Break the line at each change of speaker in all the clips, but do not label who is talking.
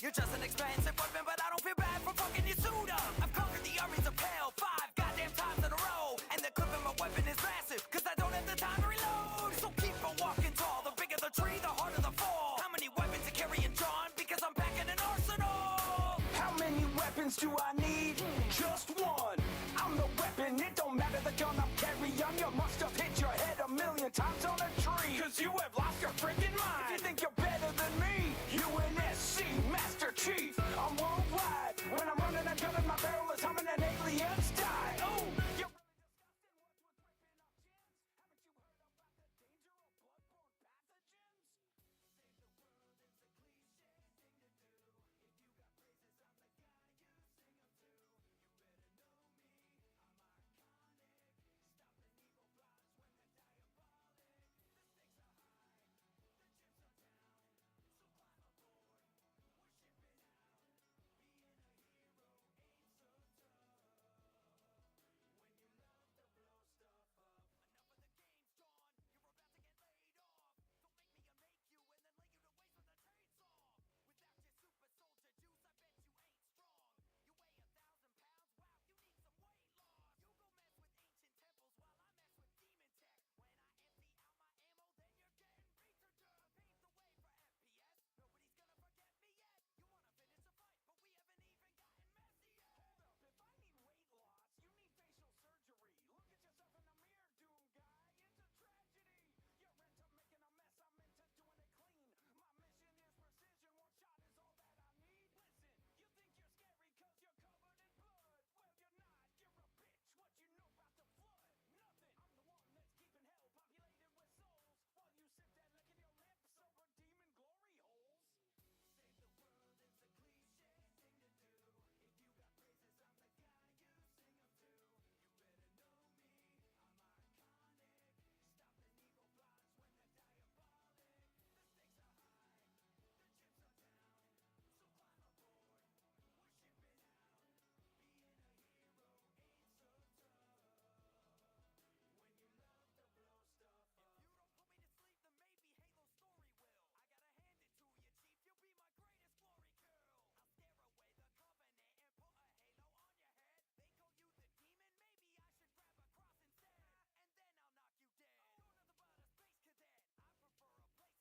You're just an expensive weapon, but I don't feel bad for fucking your suit up. I've conquered the armies of hell 5 goddamn times in a row, and the clip in my weapon is massive, cause I don't have the time to reload. So keep on walking tall, the bigger the tree, the harder the fall. How many weapons you carrying, John? Because I'm packing an arsenal. How many weapons do I need? Just one. I'm the weapon, it don't matter the gun I'm carrying. You must have hit your head 1,000,000 times on a tree, cause you have lost your freaking mind. If you think you're better than me, USMC, Master Chief, I'm worldwide. When I'm running a gun in my barrel is humming an alien's die. Oh, you're really disgusting. What's with ripping off chins? Haven't you heard about the danger of bloodborne pathogens? Save the world, it's a cliche thing to do. If you got praises, I'm the guy you sing them to. You better know me, I'm iconic. Stopping evil plots when they're diabolic. The stakes are high, the chips are down. So climb aboard, we're shipping out. Being a hero ain't so tough. When you love to blow stuff up. Enough of the games, John, you're about to get laid off. Don't make me unmake you and then lay you to waste with a chainsaw. Without your super soldier juice, I bet you ain't strong. You weigh 1,000 pounds, wow, you need some weight loss. You go mess with ancient temples while I mess with demon tech. When I empty out my ammo, then you're getting beat to death. Pave the way for FPS, nobody's gonna forget me yet. You wanna finish the fight, but we haven't even gotten messy yet. Hold up, if I need weight loss, you need facial surgery. Look at yourself in the mirror, Doom guy, it's a tragedy. You're into making a mess, I'm into doing it clean. My mission is precision, one shot is all that I need. Listen, you think you're scary cause you're covered in blood. Well, you're not, you're a bitch. What you know about the flood? Nothing. I'm the one that's keeping hell populated with souls, while you sit there licking your lips over demon glory holes. Save the world, it's a cliche thing to do. If you got praises, I'm the guy you sing them to. You better know me, I'm iconic. Stopping evil plots when they're diabolic. The stakes are high, the chips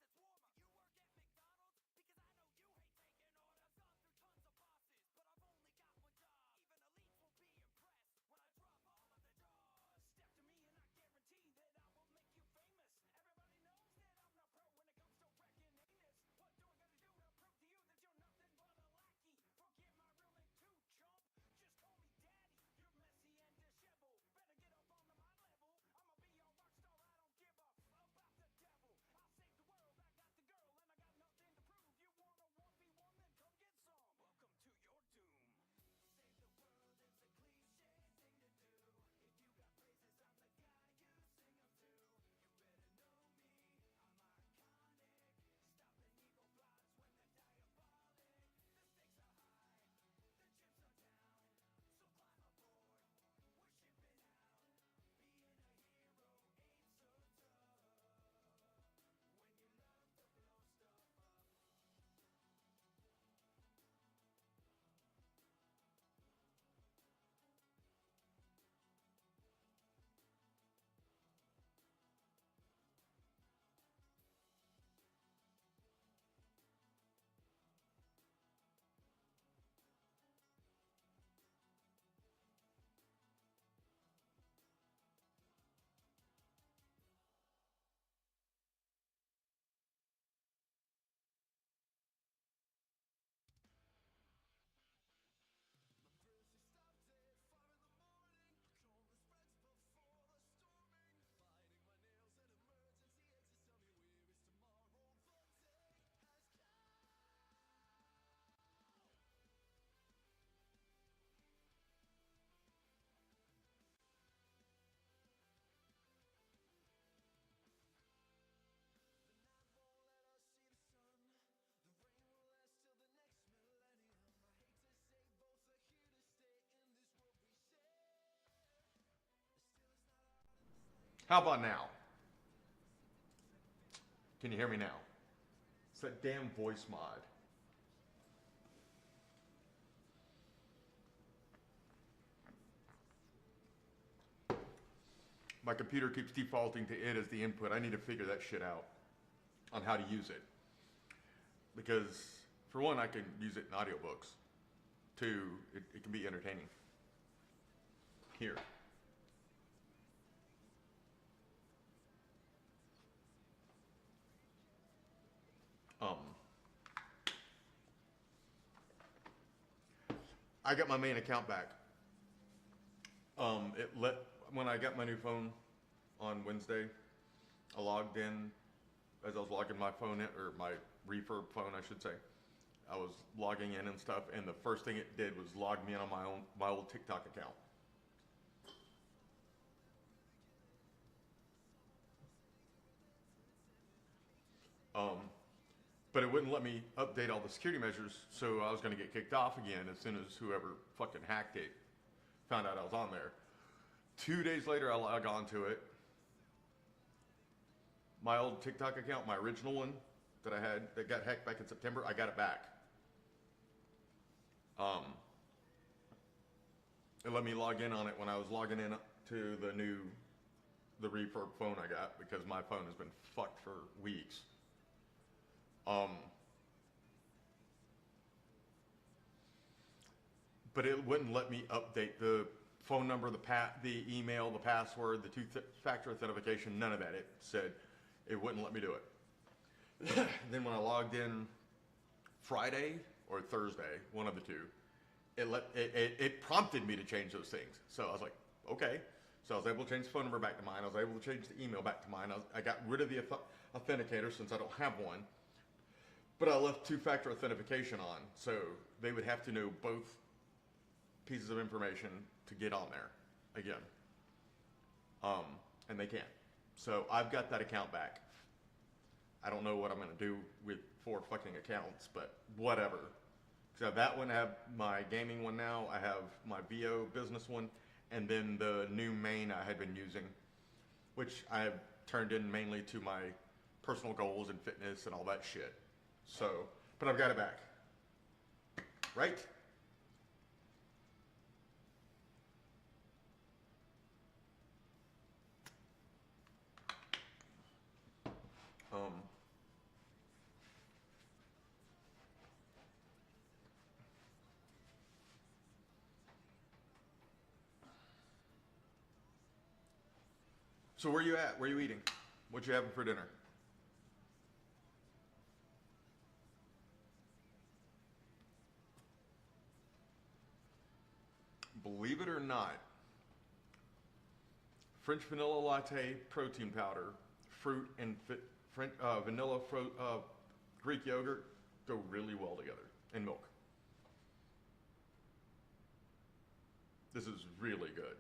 are down. So climb aboard, we're shipping out. Being a hero ain't so tough. When you love to blow stuff up. If you don't put me to sleep, then maybe Halo's story will. I gotta hand it to you, Chief, you'll be my greatest glory kill. I'll scare away the Covenant and put a halo on your head. They call you the demon, maybe I should grab a cross instead. And then I'll knock you dead. You're nothing but a space cadet. I prefer a place that's warmer. You work at McDonald's? Because I know you hate taking orders. I've gone through tons of bosses, but I've only got one job. Even elites will be impressed when I drop all of the jaws. Step to me and I guarantee that I will make you famous. Everybody knows that I'm not pro when it comes to wrecking anus. What do I gotta do to prove to you that you're nothing but a lackey? Forget my real name too, chump. Just call me daddy. You're messy and disheveled. Better get up onto my level. I'ma be your rock star. I don't give a f about the devil. I'll save the world. I got the girl and I got nothing to prove. You want a 1v1? Then come get some. Welcome to your doom. Save the world, it's a cliche thing to do. If you got praises, I'm the guy you sing them to. You better know me, I'm iconic. Stopping evil plots when they're diabolic. The stakes are high, the chips are down. So climb aboard, we're shipping out. Being a hero ain't so tough. When you love to blow stuff up.
How about now? Can you hear me now? It's that damn voice mod. My computer keeps defaulting to it as the input. I need to figure that shit out on how to use it. Because, for one, I can use it in audiobooks. Two, it can be entertaining. Here. I got my main account back. When I got my new phone on Wednesday, I logged in as I was logging my phone in, or my refurb phone, I should say. I was logging in and stuff, and the first thing it did was log me in on my old TikTok account. But it wouldn't let me update all the security measures, so I was going to get kicked off again as soon as whoever fucking hacked it found out I was on there. 2 days later, I log on to it. My old TikTok account, my original one that I had that got hacked back in September, I got it back. It let me log in on it when I was logging in to the refurb phone I got, because my phone has been fucked for weeks. But it wouldn't let me update the phone number, the email, the password, the two-factor authentication, none of that. It said it wouldn't let me do it. Then when I logged in Friday or Thursday, one of the two, it prompted me to change those things. So I was like, okay. So I was able to change the phone number back to mine. I was able to change the email back to mine. I got rid of the authenticator since I don't have one. But I left two-factor authentication on, so they would have to know both pieces of information to get on there again. And they can't. So I've got that account back. I don't know what I'm going to do with 4 fucking accounts, but whatever. So I have that one, I have my gaming one now, I have my VO business one, and then the new main I had been using, which I have turned in mainly to my personal goals and fitness and all that shit. So, but I've got it back. Right? So where you at? Where you eating? What you having for dinner? Believe it or not, French vanilla latte, protein powder, fruit, and vanilla Greek yogurt go really well together, and milk. This is really good.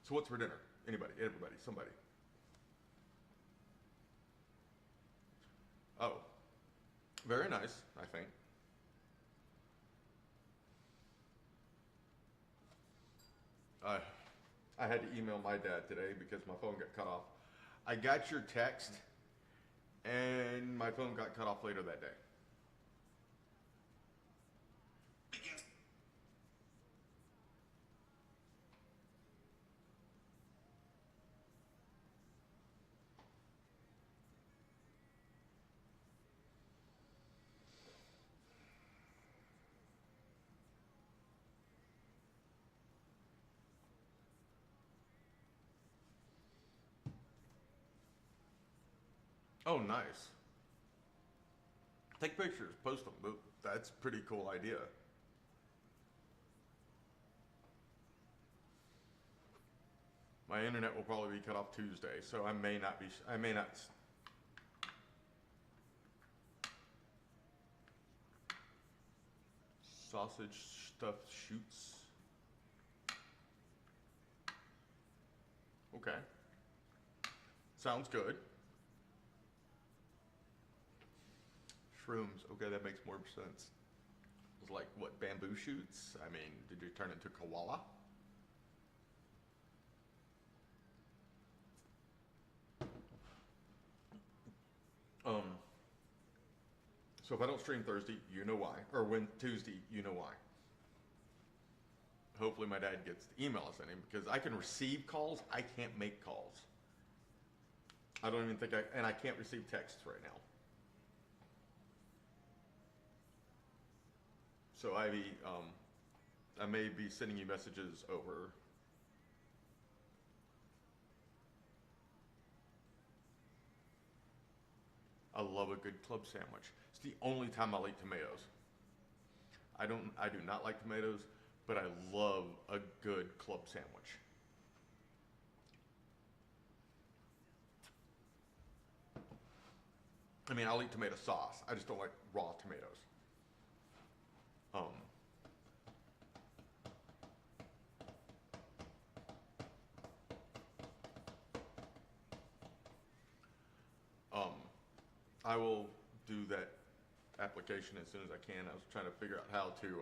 So what's for dinner? Anybody, everybody, somebody. Oh, very nice, I think. I had to email my dad today because my phone got cut off. I got your text, and my phone got cut off later that day. Oh, nice. Take pictures, post them. That's a pretty cool idea. My internet will probably be cut off Tuesday, so I may not. Sausage stuffed shoots. Okay. Sounds good. Shrooms. Okay, that makes more sense. It was like, what, bamboo shoots? I mean, did you turn into koala? So if I don't stream Thursday, you know why. Or when Tuesday, you know why. Hopefully my dad gets the email I sent him, because I can receive calls, I can't make calls. I don't even think and I can't receive texts right now. So Ivy, I may be sending you messages over. I love a good club sandwich. It's the only time I'll eat tomatoes. I do not like tomatoes, but I love a good club sandwich. I mean, I'll eat tomato sauce. I just don't like raw tomatoes. I will do that application as soon as I can. I was trying to figure out how to,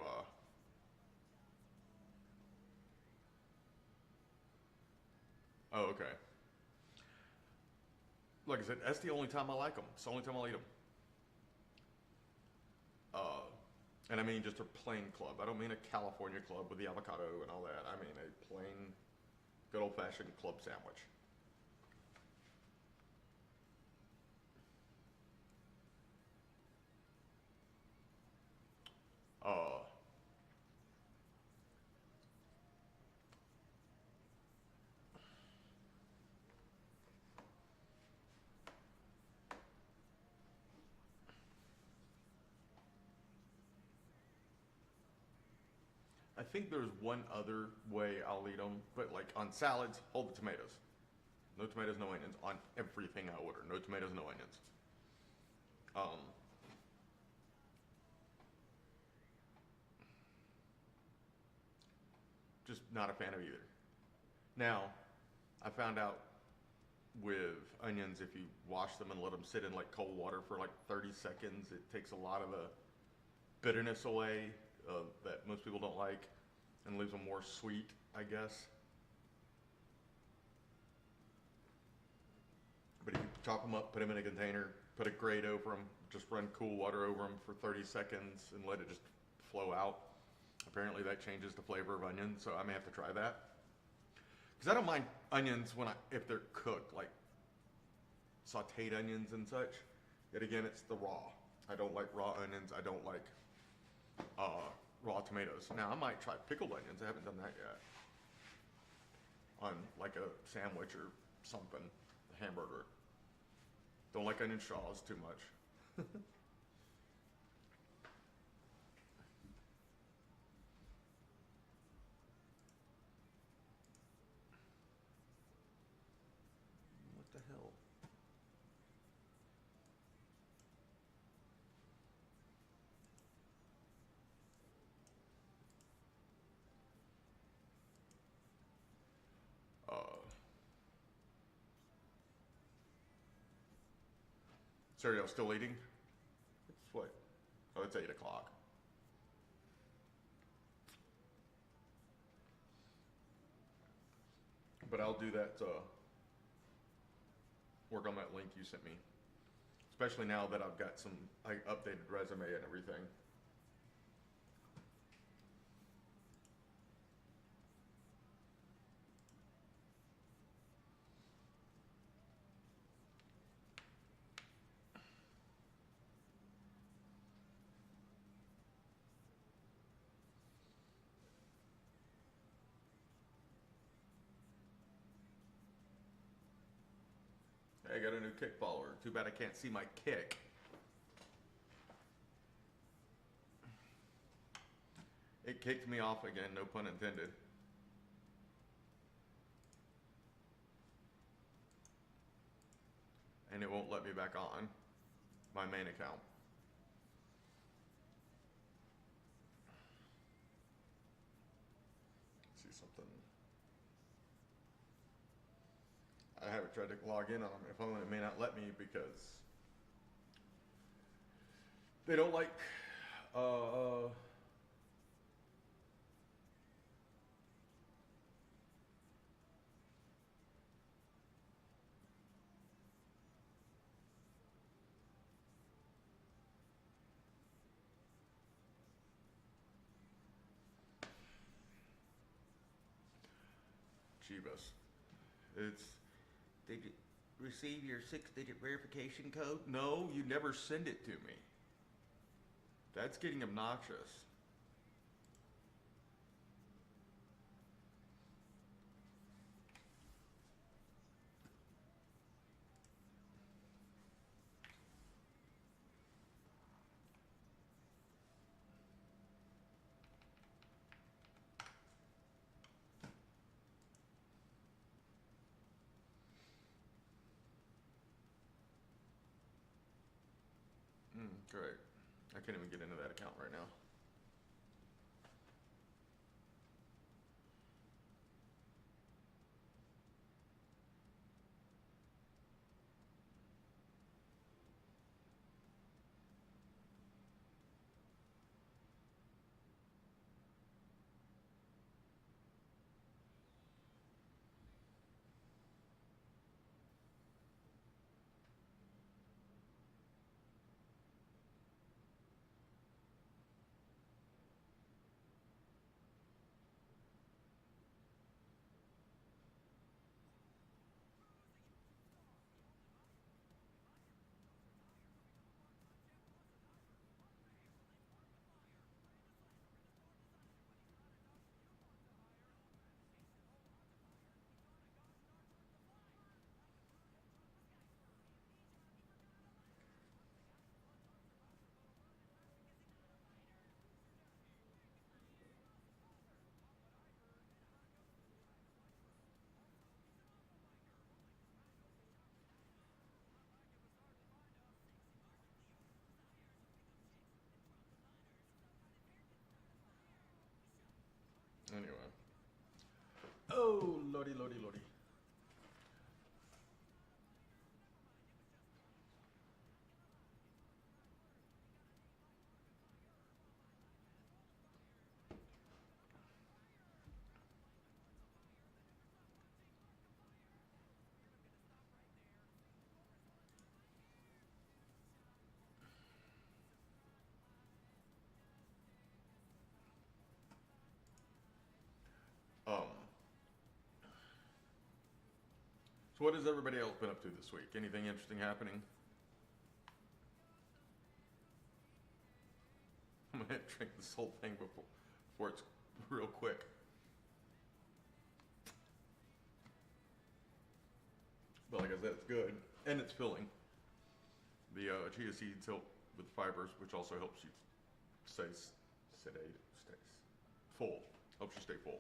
oh, okay. Like I said, that's the only time I like them. It's the only time I'll eat them. And I mean just a plain club. I don't mean a California club with the avocado and all that. I mean a plain, good old-fashioned club sandwich. I think there's one other way I'll eat them, but like on salads, hold the tomatoes. No tomatoes, no onions. On everything I order, no tomatoes, no onions. Just not a fan of either. Now, I found out with onions, if you wash them and let them sit in like cold water for like 30 seconds, it takes a lot of the bitterness away that most people don't like, and leaves them more sweet, I guess. But if you chop them up, put them in a container, put a grate over them, just run cool water over them for 30 seconds and let it just flow out. Apparently that changes the flavor of onions, so I may have to try that. Because I don't mind onions if they're cooked, like sauteed onions and such. Yet again, it's the raw. I don't like raw onions. I don't like raw tomatoes. Now, I might try pickled onions. I haven't done that yet. On like a sandwich or something, a hamburger. Don't like onion straws too much. What the hell? Sorry, I'm still eating? It's what? Oh, it's 8 o'clock. But I'll do that, work on that link you sent me. Especially now that I've got some updated resume and everything. I got a new kick follower. Too bad I can't see my kick. It kicked me off again, no pun intended. And it won't let me back on my main account. Let's see something. I haven't tried to log in on my phone. It may not let me because they don't like Chivas. It's
Did you receive your 6-digit verification code?
no, you never send it to me. That's getting obnoxious. Great. I can't even get into that account right now. Anyway. Oh, lordy, lordy, lordy. Um, so what has everybody else been up to this week? Anything interesting happening? I'm gonna drink this whole thing before it's real quick. But like I said, it's good and it's filling. The chia seeds help with fibers, which also helps you stay full. Helps you stay full.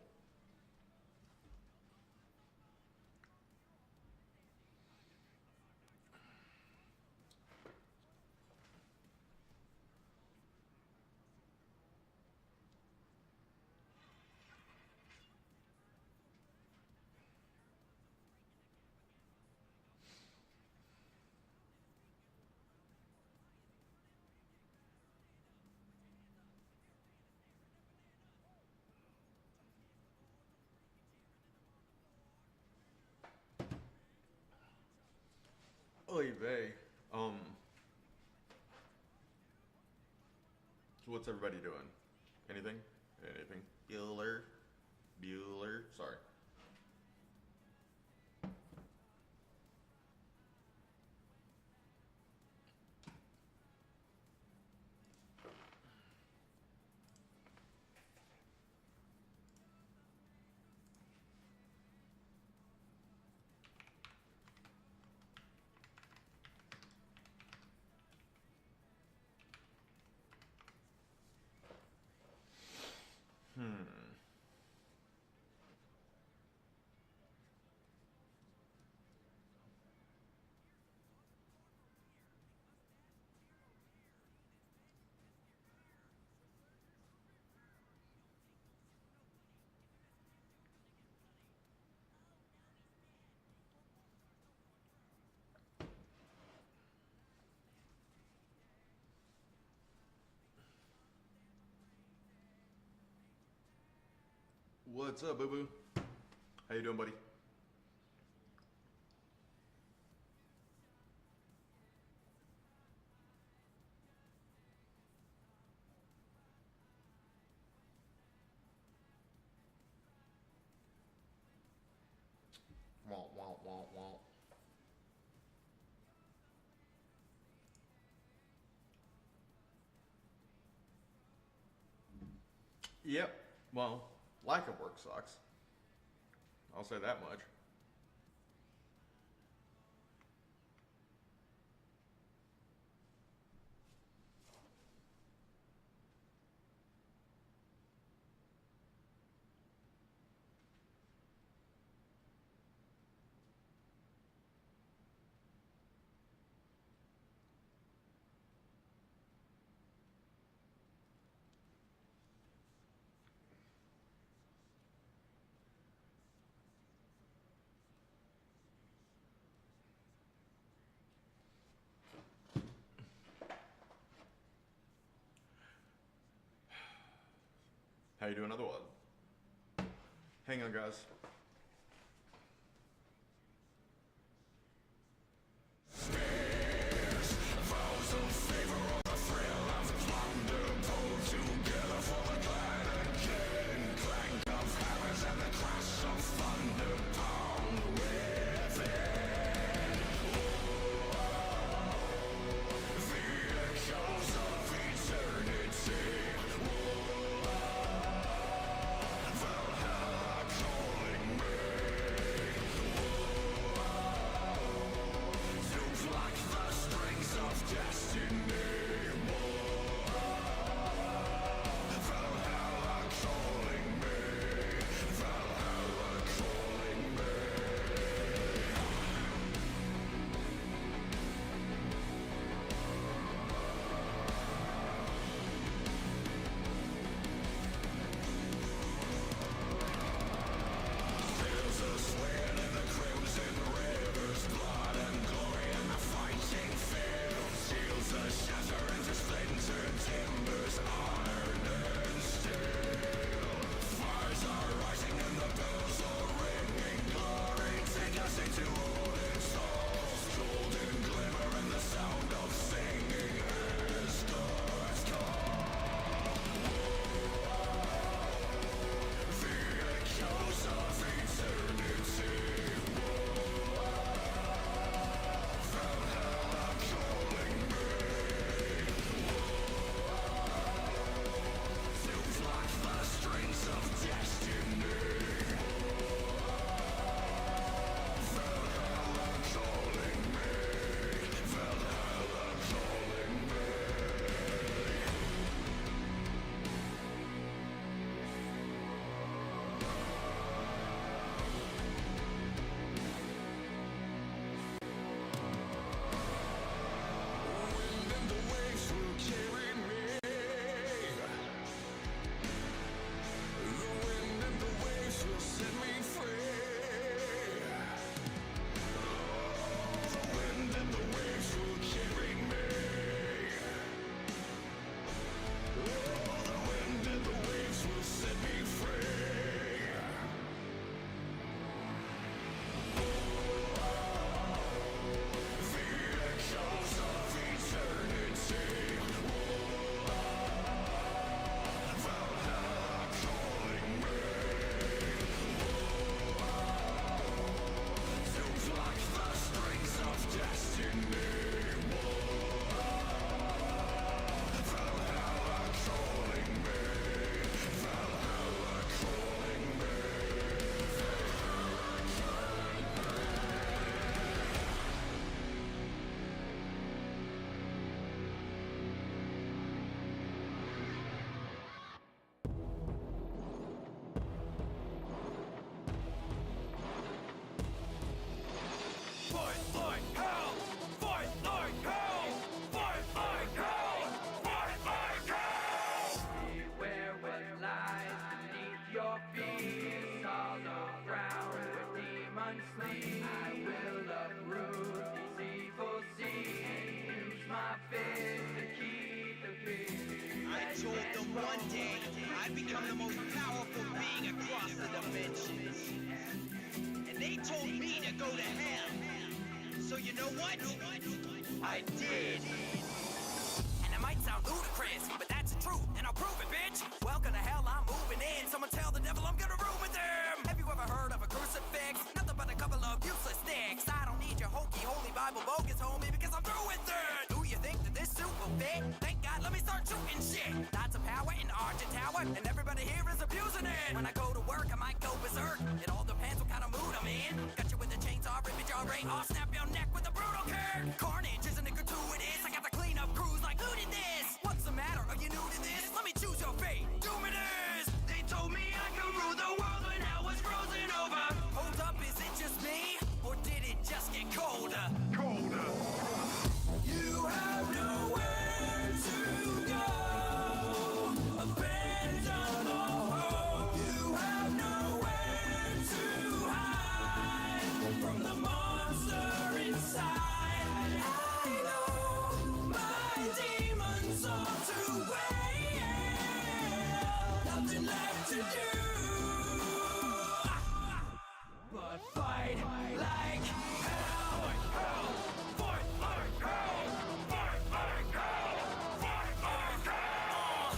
Oy vey. So what's everybody doing? Anything? Anything?
Bueller.
Sorry. What's up, boo boo? How you doing, buddy? Wah, wah, wah, wah. Yep. Well, lack of work sucks. I'll say that much. How you doing otherwise? Hang on, guys.
One day, I'd become the most powerful being across the dimensions. And they told me to go to hell. So you know what? I did.
And it might sound ludicrous, but that's the truth, and I'll prove it, bitch. Welcome to hell, I'm moving in. Someone tell the devil I'm gonna rule with him. Have you ever heard of a crucifix? Nothing but a couple of Bible bogus, homie, because I'm through with it. Do you think that this suit will fit? Thank God, let me start shooting shit. Lots of power in the Argent Tower, and everybody here is abusing it. When I go to work, I might go berserk. It all depends what kind of mood I'm in. Got you with a chainsaw, rip your ray, I'll snap your neck with a brutal kick. Carnage isn't it gratuitous? I got the cleanup crews like, who did this? What's the matter? Are you new to this? Let me choose your fate. Doom it is.
They told me I could rule the world when hell was frozen over.
Hold up, is it just me? Or did it just get colder?
Colder.
You have nowhere to go. Abandon all hope. You have nowhere to hide from the monster inside. I know my demons all too well. Nothing left to do but fight like hell. Fight like hell. Fight like hell. Fight like hell.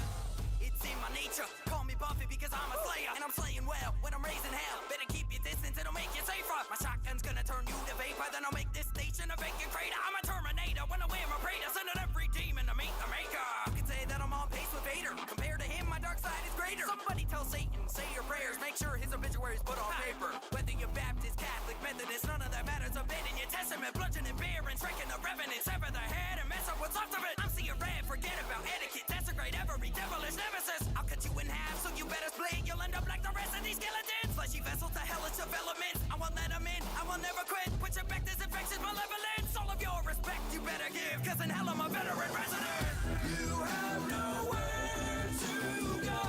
It's in my nature. Call me Buffy because I'm a slayer, and I'm slaying well when I'm raising hell. Better keep your distance, it'll make you safer. My shotgun's gonna turn you to vapor, then I'll make this nation a vacant crater. I'm a Terminator when I wear my Praetor, sending every demon to meet the maker. You can say that I'm on pace with Vader. Compared to him, my dark side is greater. Somebody tell Satan, say your prayers, make sure his obituary's put on paper. Whether you're Baptist, Catholic, Methodist, none of that matters. A bit in your testament, bludgeoning barons, striking the revenant, sever the head and mess up what's left of it. I'm seeing red, forget about etiquette, desecrate every devilish nemesis. I'll cut you in half, so you better split. You'll end up like the rest of these skeletons. Fleshy vessels to hellish developments. I won't let them in, I will never quit. Put your back, this infection's malevolence. All of your respect you better give, cause in hell I'm a veteran resident. You have nowhere to go.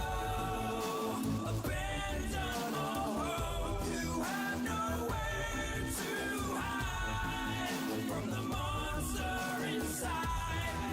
Abandon all hope. You have nowhere to hide from the monster inside.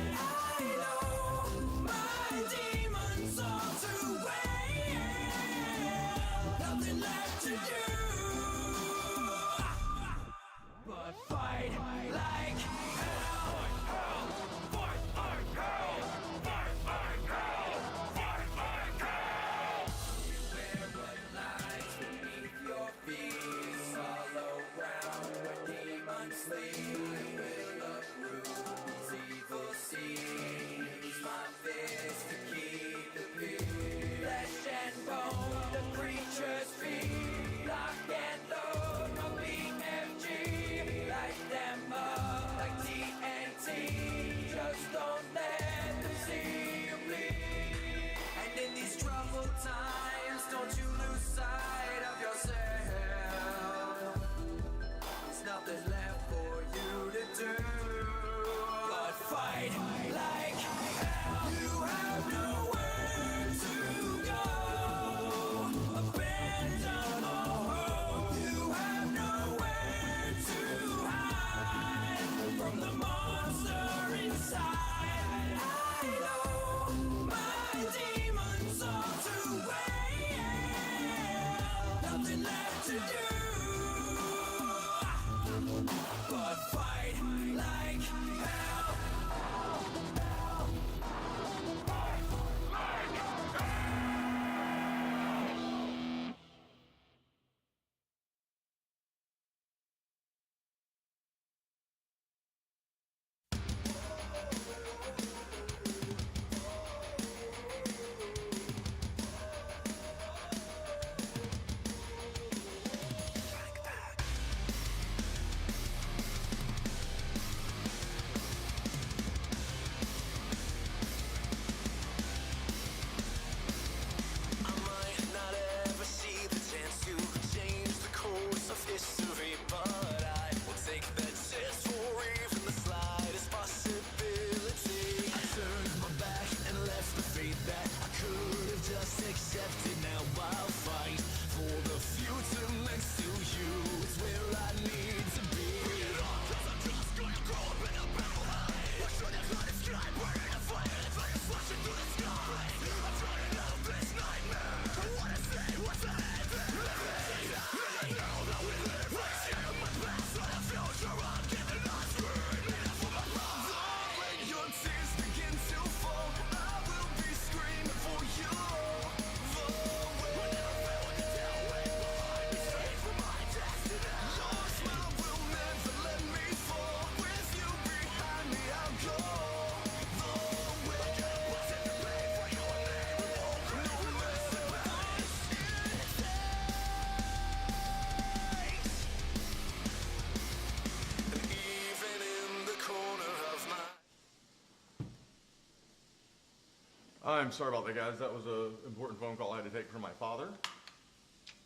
I'm sorry about that, guys. That was a important phone call I had to take from my father.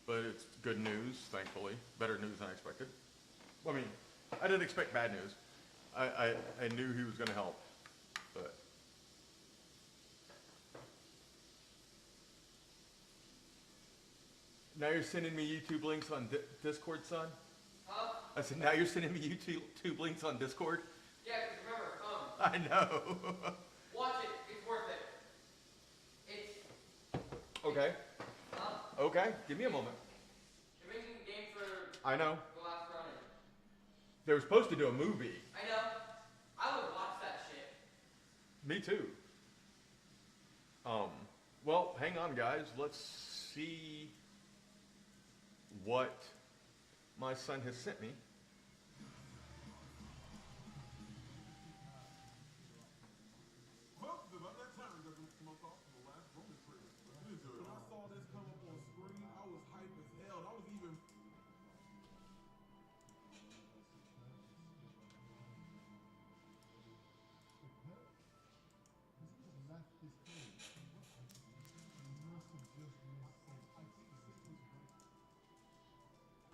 But it's good news, thankfully. Better news than I expected. Well, I mean, I didn't expect bad news. I knew he was going to help, but. Now you're sending me YouTube links on Discord, son?
Huh?
I said, now you're sending me YouTube links on Discord?
Yeah, 'cause remember,
I know.
watch it. It's worth it. It's,
Okay.
huh?
Okay, give me a moment.
They're making a game for
I know.
the last run.
They were supposed to do a movie.
I know. I would watch that shit.
Me too. Well, hang on, guys. Let's see what my son has sent me.
About that time, I got them come up off the last Roman trailer. When I saw this come up on screen, I was hype as hell. I was even.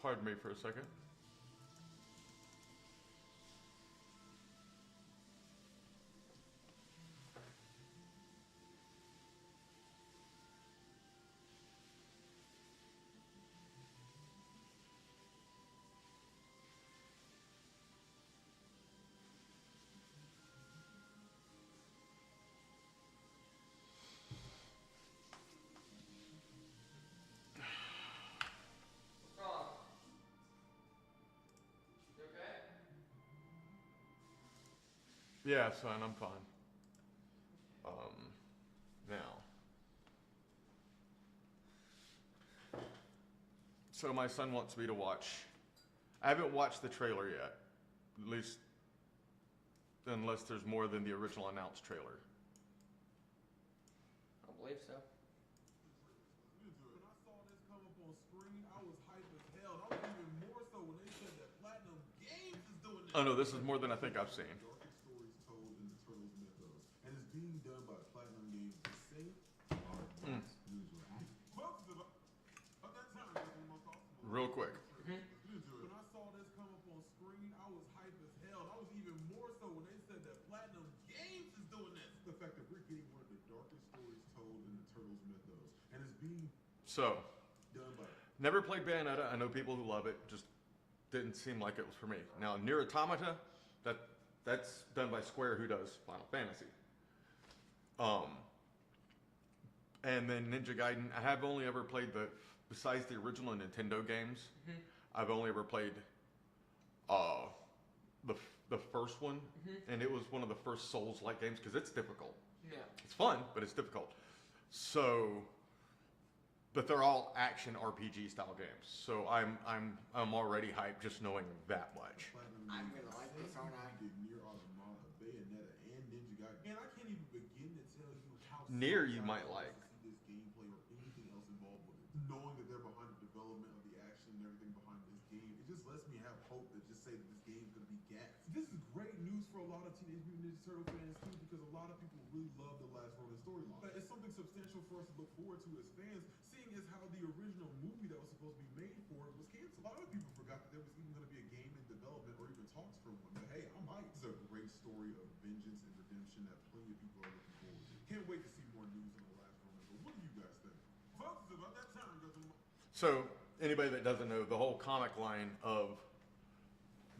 Pardon me for a second.
What's wrong? You okay?
Yeah, son, I'm fine. Now. So my son wants me to watch. I haven't watched the trailer yet. At least, unless there's more than the original announced trailer.
I don't believe so.
When I saw this come up on screen, I was hype as hell. I was even more so when they said that Platinum Games is doing this.
Oh no, this is more than I think I've seen.
Darkest stories told in the Turtles mythos, and it's being done by Platinum Games. The same news right? Folks, about that time, I got them up off the
Real quick.
When I saw this come up on screen, I was hype as hell. I was even more so when they said that Platinum Games is doing this. The fact that we're getting one of the darkest stories told in the Turtles mythos, and it's being
So,
done by.
never played Bayonetta. I know people who love it. Just didn't seem like it was for me. Now, Nier Automata, that's done by Square, who does Final Fantasy. And then Ninja Gaiden. I have only ever played besides the original Nintendo games. I've only ever played the first one, and it was one of the first Souls-like games because it's difficult.
Yeah.
It's fun, but it's difficult. So, but they're all action RPG style games. So I'm already hyped just knowing that much.
Platinum
I'm
Games
gonna like
the
this,
same
aren't I?
who did Nier Automata, Bayonetta, and Ninja Gaiden. Man, I can't even begin to tell you how.
Nier
psyched
you
I
might
was
like.
to see this gameplay or anything else involved with it. Knowing that they're behind the development of the action and everything behind this game, it just lets me have hope that just say that this game's gonna be gas. This is great news for a lot of Teenage Mutant Ninja Turtle fans too, because a lot of people really love the last Ronin storyline. But it's something substantial for us to look forward to as fans, seeing as how the original movie that was supposed to be made for it was canceled. A lot of people forgot that there was even going to be a game in development or even talks for one. But hey, I'm hyped. It's a great story of vengeance and redemption that plenty of people are looking forward to. Can't wait to see more news on the last Ronin. But what do you guys think? Folks, it's about that time.
So anybody that doesn't know, the whole comic line of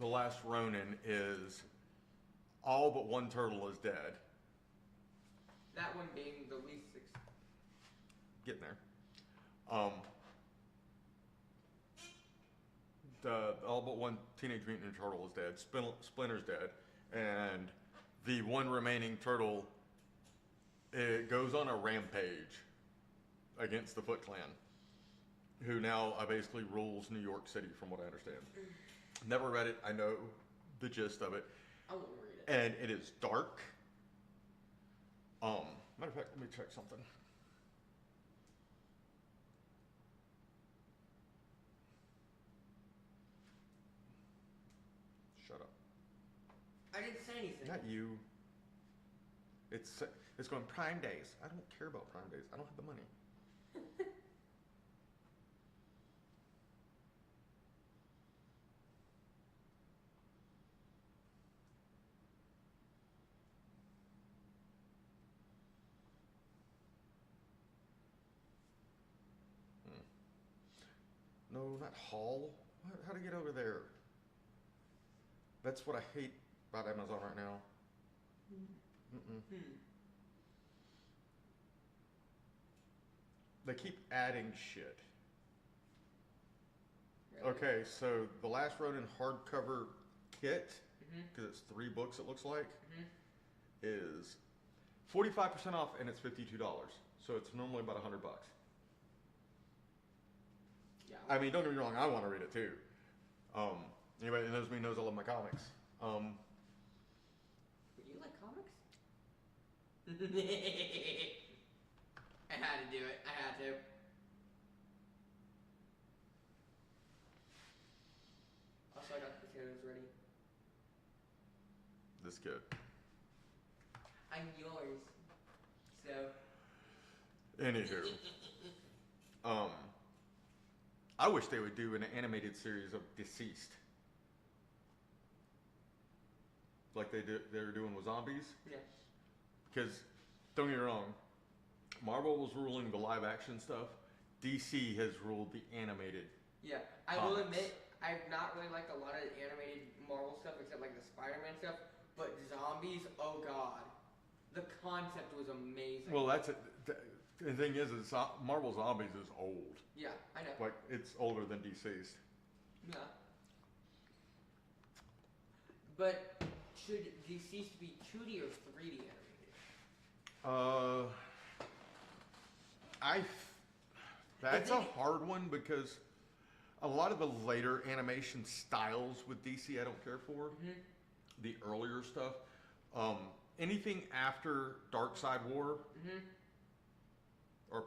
The Last Ronin is all but one turtle is dead.
That one being the least
Getting there. All but one Teenage Mutant Ninja Turtle is dead. Splinter's dead, and the one remaining turtle, it goes on a rampage against the Foot Clan, who now basically rules New York City, from what I understand. Never read it. I know the gist of it,
I won't read it.
and it is dark. Matter of fact, let me check something. Shut up.
I didn't say anything.
Not you. It's going Prime Days. I don't care about Prime Days. I don't have the money. No, not Hall. How to get over there? That's what I hate about Amazon right now. Mm-mm. They keep adding shit.
Really?
Okay, so the Last Ronin hardcover kit, because it's 3 books it looks like, is 45% off and it's $52. So it's normally about $100.
Yeah.
I mean, don't get me wrong, I want to read it too. Anybody that knows me knows I love my comics.
You like comics? I had to do it. I had to. Also, I got the potatoes ready.
This kid.
I'm yours. So.
Anywho, I wish they would do an animated series of Deceased, like they're doing with zombies.
Yeah.
Because don't get me wrong, Marvel was ruling the live action stuff. DC has ruled the animated.
Yeah. I will
Comics.
admit, I've not really liked a lot of the animated Marvel stuff except like the Spider-Man stuff. But zombies, oh god, the concept was amazing.
Well, that's it. The thing is Marvel Zombies is old.
Yeah, I know.
Like it's older than DC's.
Yeah. But should Deceased be 2D or 3D animated?
That's a hard one because a lot of the later animation styles with DC I don't care for. The earlier stuff, anything after Dark Side War or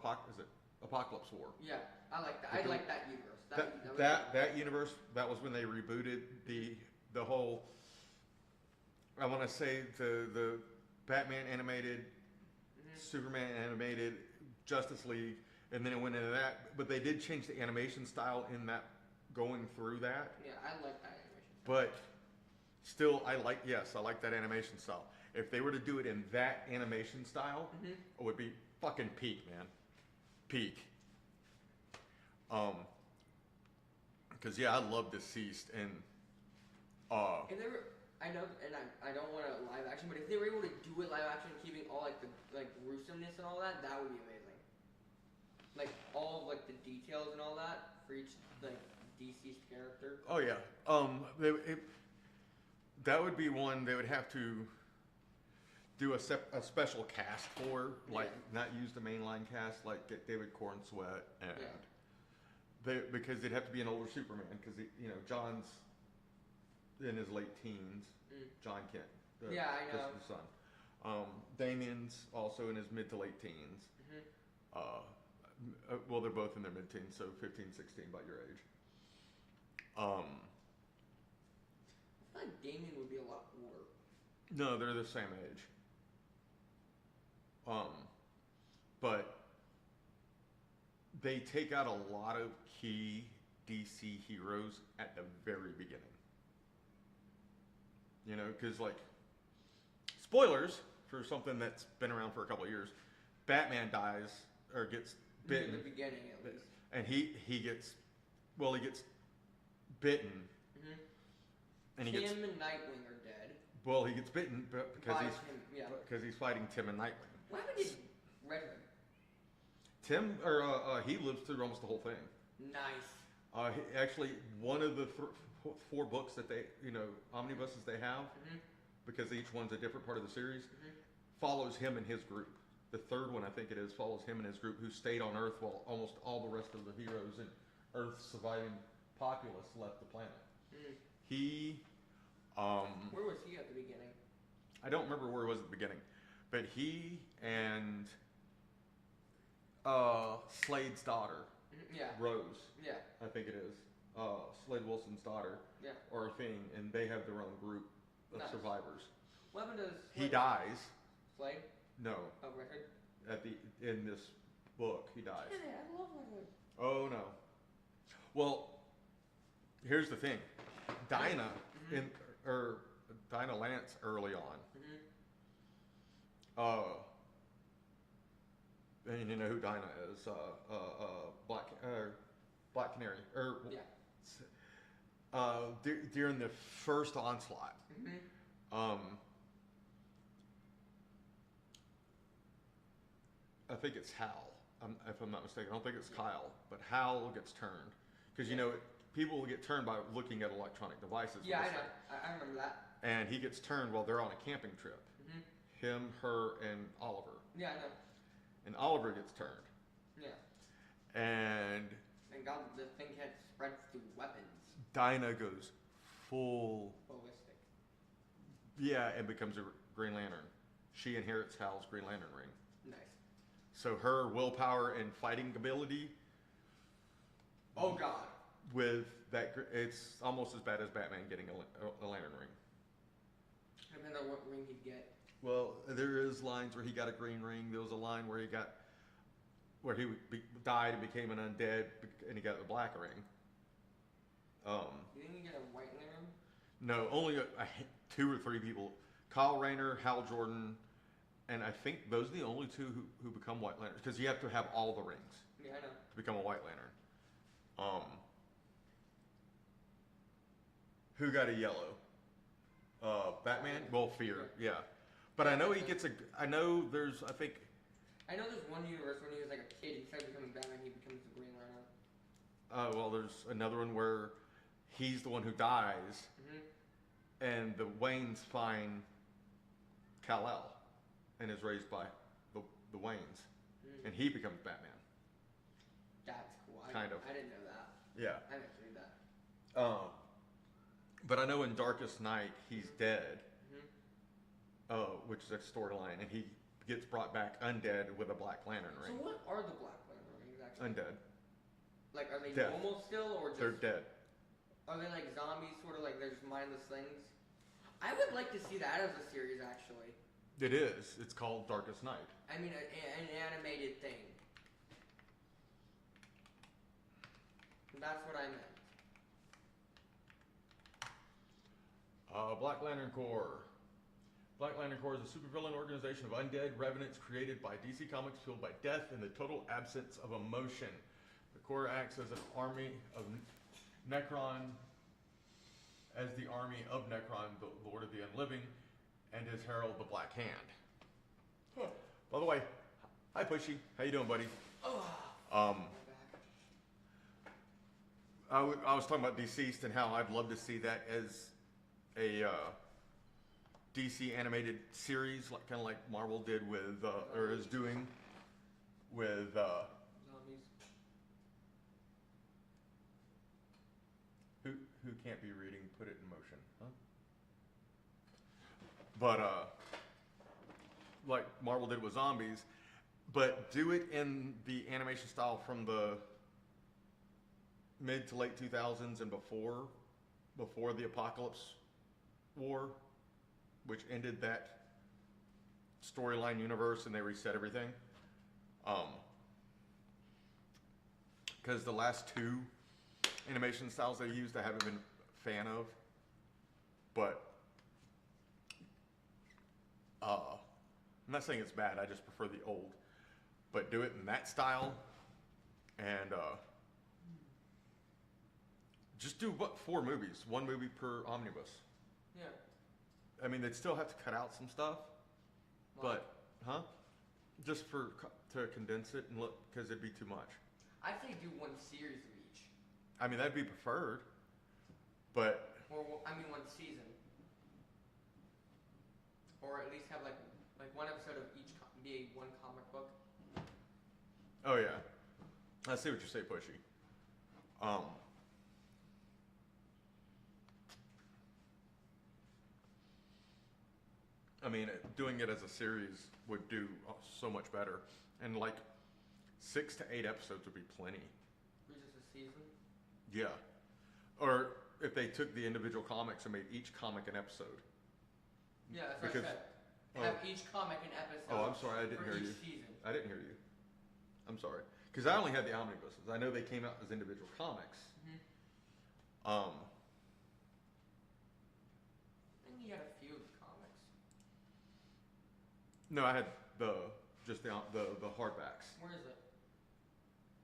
Apocalypse War.
Yeah, I like that. I like that universe.
That universe, that was when they rebooted the whole. I want to say the Batman animated, Superman animated, Justice League, and then it went into that. But they did change the animation style in that going through that.
Yeah, I like that animation.
But still, I like that animation style. If they were to do it in that animation style, it would be fucking peak, man. Peak. Because yeah, I love Deceased and
If they were, I know, and I don't want a live action, but if they were able to do it live action, keeping all like the gruesomeness and all that, that would be amazing. Like all of, like the details and all that for each like deceased character.
oh yeah, that would be one they would have to do a special cast for, like not use the mainline cast, like get David Cornsweet and because they'd have to be an older Superman because John's in his late teens. John Kent,
I know.
Christopher's son. Damien's also in his mid to late teens. Well, they're both in their mid teens, so 15, 16, about your age.
I feel like Damien would be a lot older.
No, they're the same age. But they take out a lot of key DC heroes at the very beginning. Because like, spoilers for something that's been around for a couple of years, Batman dies or gets bitten.
In the beginning, at least.
And he gets bitten. And
Tim and Nightwing are dead.
Well, he gets bitten because he's fighting Tim and Nightwing.
What happened to Red Hood?
Tim, he lives through almost the whole thing.
Nice.
Actually, one of the 4 books that they, omnibuses they have, because each one's a different part of the series, follows him and his group. The third one, I think it is, follows him and his group who stayed on Earth while almost all the rest of the heroes and Earth's surviving populace left the planet. He,
where was he at the beginning?
I don't remember where he was at the beginning, but he and Slade's daughter, Rose, I think it is, Slade Wilson's daughter, or a thing, and they have their own group of survivors.
What happened to Slade?
He dies.
Slade?
No,
Oh, Red Hood?
in this book, he dies.
Yeah, I love Red Hood.
Oh no. Well, here's the thing. Dinah Dinah Lance early on. And you know who Dinah is? Black Canary.
Yeah.
During the first onslaught. I think it's Hal, if I'm not mistaken. I don't think it's Kyle, but Hal gets turned. Because, you know, people get turned by looking at electronic devices.
Yeah, I know. I remember that.
And he gets turned while they're on a camping trip. Him, her, and Oliver.
Yeah, I know.
And Oliver gets turned.
Yeah.
And
God, the thing had spread through weapons.
Dinah goes full...
Ballistic.
Yeah, and becomes a Green Lantern. She inherits Hal's Green Lantern ring.
Nice.
So her willpower and fighting ability...
Oh, God.
With that... It's almost as bad as Batman getting a Lantern ring.
Depends on what ring he'd get.
Well, there is lines where he got a green ring. There was a line where he died and became an undead, and he got the black ring.
You think he get a white lantern?
No, only 2 or 3 people. Kyle Rayner, Hal Jordan, and I think those are the only 2 who become White Lanterns, because you have to have all the rings
Yeah, I know.
to become a White Lantern. Who got a yellow? Batman? Well, Fear, yeah. But I know he gets I know there's
one universe when he was like a kid, instead of becoming Batman, he becomes the Green Lantern.
well, there's another one where he's the one who dies, and the Waynes find Kal-El, and is raised by the Waynes, and he becomes Batman.
That's cool.
Kind of.
I didn't know that.
Yeah.
I didn't read that.
But I know in Darkest Night he's dead, which is a storyline, and he gets brought back undead with a Black Lantern ring.
So what are the Black Lantern rings actually?
Undead.
Like, are they
Death.
normal still, or just...
They're dead.
Are they like zombies, sort of like they're just mindless things? I would like to see that as a series, actually.
It is. It's called Darkest Night.
I mean, an animated thing. That's what I meant.
Black Lantern Corps. Black Lantern Corps is a supervillain organization of undead revenants created by DC Comics, fueled by death and the total absence of emotion. The Corps acts as an army of Necron, as the army of Necron, the Lord of the Unliving, and his herald, the Black Hand. By the way, hi Pushy, how you doing, buddy? I was talking about Deceased and how I'd love to see that as a DC animated series, like kind of like Marvel did with, or is doing with.
Zombies.
Who can't be reading? Put it in motion, huh? But like Marvel did with zombies, but do it in the animation style from the mid to late 2000s and before the Apocalypse War, which ended that storyline universe, and they reset everything. Because the last 2 animation styles they used I haven't been a fan of, but I'm not saying it's bad, I just prefer the old, but do it in that style, and just do 4 movies, 1 movie per omnibus.
Yeah.
I mean, they'd still have to cut out some stuff, but just to condense it and look, because it'd be too much.
I'd say do 1 series of each.
I mean, that'd be preferred, but...
Or, I mean, 1 season. Or at least have like 1 episode of each be 1 comic book.
Oh yeah, I see what you say, Pushy. I mean, doing it as a series would do so much better, and like 6 to 8 episodes would be plenty.
Or just a season.
Yeah, or if they took the individual comics and made each comic an episode.
Yeah, that's what I said. have each comic an episode.
Oh, I'm sorry, I didn't
for
hear
each
you.
season.
I didn't hear you. I'm sorry. Because I only had the omnibuses. I know they came out as individual comics.
Mm-hmm. I think you had a few of the comics.
No, I had just the hardbacks
Where is it?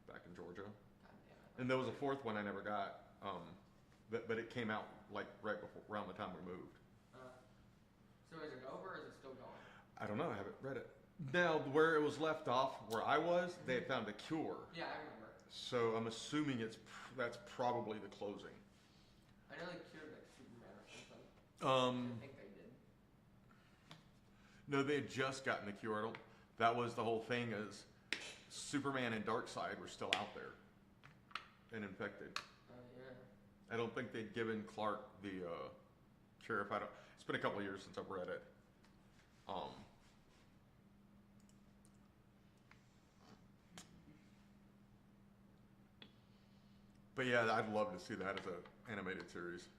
back in Georgia.
God damn it.
And there was a fourth one I never got. But it came out like right before, around the time we moved.
So is it over or is it still going?
I don't know. I haven't read it. Now, where it was left off, where I was, they had found a cure.
Yeah, I remember.
So I'm assuming that's probably the closing.
I know they cured like Superman or something. I think they did.
No, they had just gotten the cure. That was the whole thing. Is Superman and Darkseid were still out there and infected.
Yeah.
I don't think they'd given Clark the cure. It's been a couple of years since I've read it. But yeah, I'd love to see that as an animated series.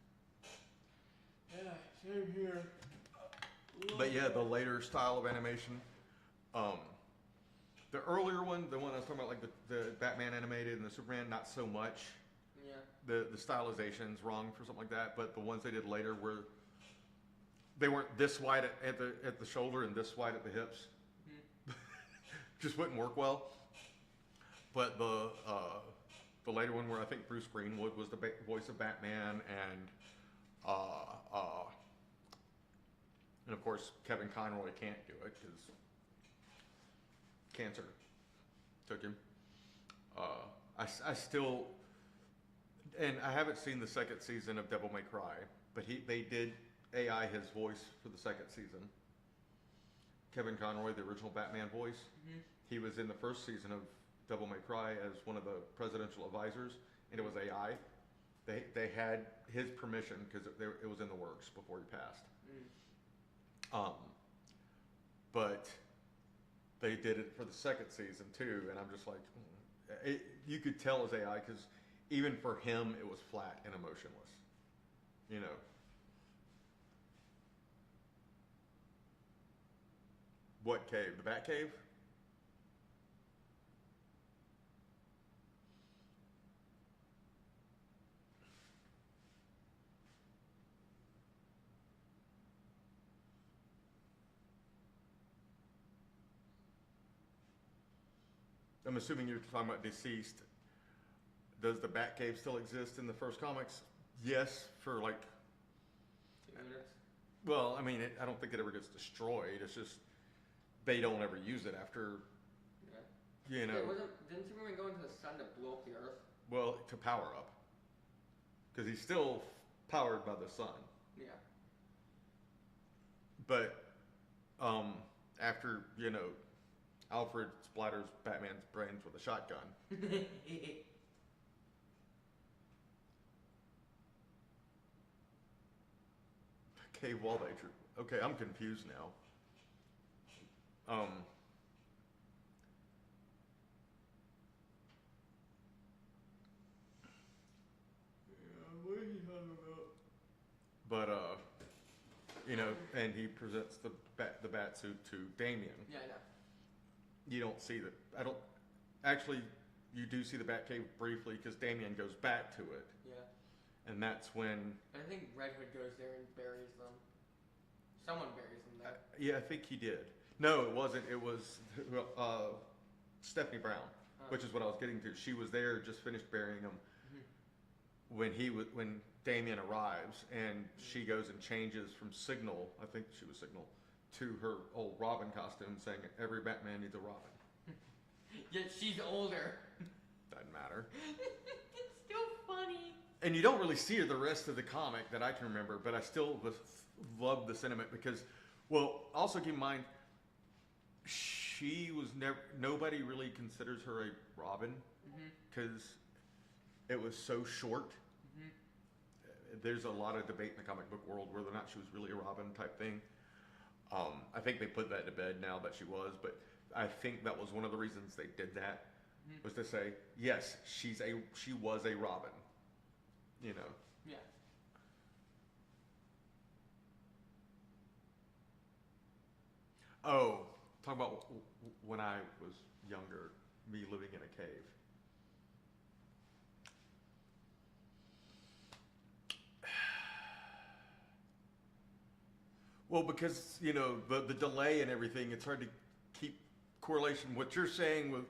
Yeah, same here.
But yeah, the later style of animation. The earlier one, the one I was talking about, like the Batman animated and the Superman, not so much.
Yeah.
The stylization's wrong for something like that, but the ones they did later they weren't this wide at the shoulder and this wide at the hips.
Mm-hmm.
Just wouldn't work well. But the later one, where I think Bruce Greenwood was the voice of Batman, and of course Kevin Conroy can't do it because cancer took him. I still, and I haven't seen the second season of Devil May Cry, but they did AI his voice for the second season. Kevin Conroy, the original Batman voice, he was in the first season of Devil May Cry as one of the presidential advisors, and it was AI. They had his permission because it was in the works before he passed. But they did it for the second season too, and I'm just like, you could tell it was AI because even for him, it was flat and emotionless. You know. What cave? The Bat Cave? I'm assuming you're talking about deceased. Does the Bat Cave still exist in the first comics? Yes, for like.
2 minutes.
Well, I mean, I don't think it ever gets destroyed. It's just they don't ever use it after.
Yeah.
You know.
Wait, didn't Superman go into the sun to blow up the Earth?
Well, to power up, because he's still powered by the sun.
Yeah.
But after Alfred splatters Batman's brains with a shotgun. Cave wall they drew. Okay, I'm confused now.
What are you talking about?
But and he presents the bat suit to Damian.
Yeah, I know.
You don't see that. I don't. Actually, you do see the Batcave briefly because Damian goes back to it.
Yeah.
And that's when.
I think Red Hood goes there and buries them. Someone buries them there.
Yeah, I think he did. No, it wasn't. It was Stephanie Brown, which is what I was getting to. She was there, just finished burying him when Damian arrives, and she goes and changes from Signal. I think she was Signal. To her old Robin costume, saying every Batman needs a Robin.
Yet she's older.
Doesn't matter.
It's still funny.
And you don't really see her the rest of the comic that I can remember, but I still love the sentiment because, well, also keep in mind, she was never. Nobody really considers her a Robin because it was so short. There's a lot of debate in the comic book world whether or not she was really a Robin type thing. I think they put that to bed now that she was, but I think that was one of the reasons they did that was to say, yes, she was a Robin, you know.
Yeah.
Oh, talk about when I was younger, me living in a cave. Well, because the delay and everything, it's hard to keep correlation. What you're saying with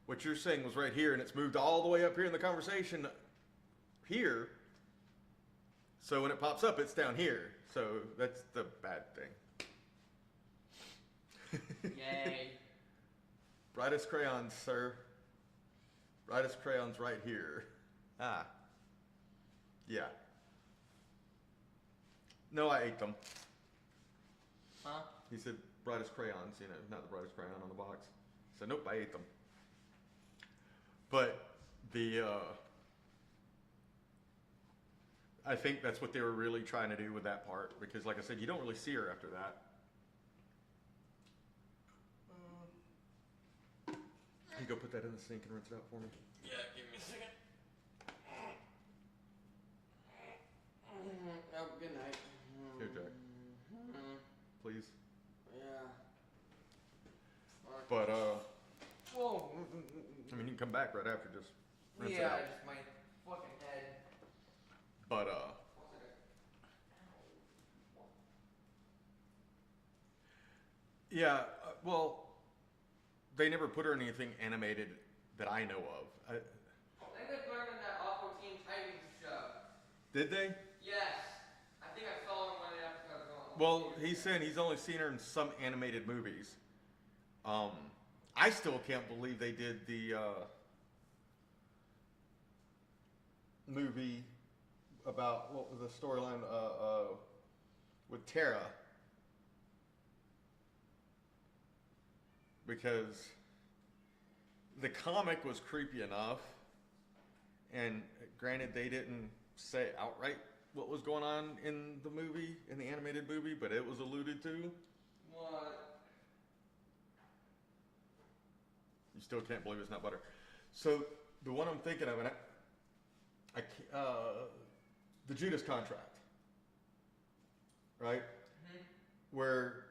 what you're saying was right here, and it's moved all the way up here in the conversation here. So when it pops up, it's down here. So that's the bad thing.
Yay.
Brightest crayons, sir. Brightest crayons right here. Ah. Yeah. No, I ate them.
Huh?
He said brightest crayons, not the brightest crayon on the box. I said, nope, I ate them. But I think that's what they were really trying to do with that part, because like I said, you don't really see her after that. You go put that in the sink and rinse it out for me.
Yeah, give me a second. Oh, good night.
Here, Jack. Please.
Yeah. Fuck.
But
Whoa.
I mean, you can come back right after, just rinse it
Yeah,
out.
just my fucking head.
But yeah, well, they never put her in anything animated that I know of.
I think they put him in that awful Teen Titans show.
Did they?
Yes. I think I saw him when the episode was on.
Well, he's saying he's only seen her in some animated movies. I still can't believe they did the movie about what was the storyline with Tara, because the comic was creepy enough, and granted they didn't say outright what was going on in the movie, in the animated movie, but it was alluded to.
What?
You still can't believe it's not butter. So the one I'm thinking of, and the Judas Contract, right?
Mm-hmm.
Where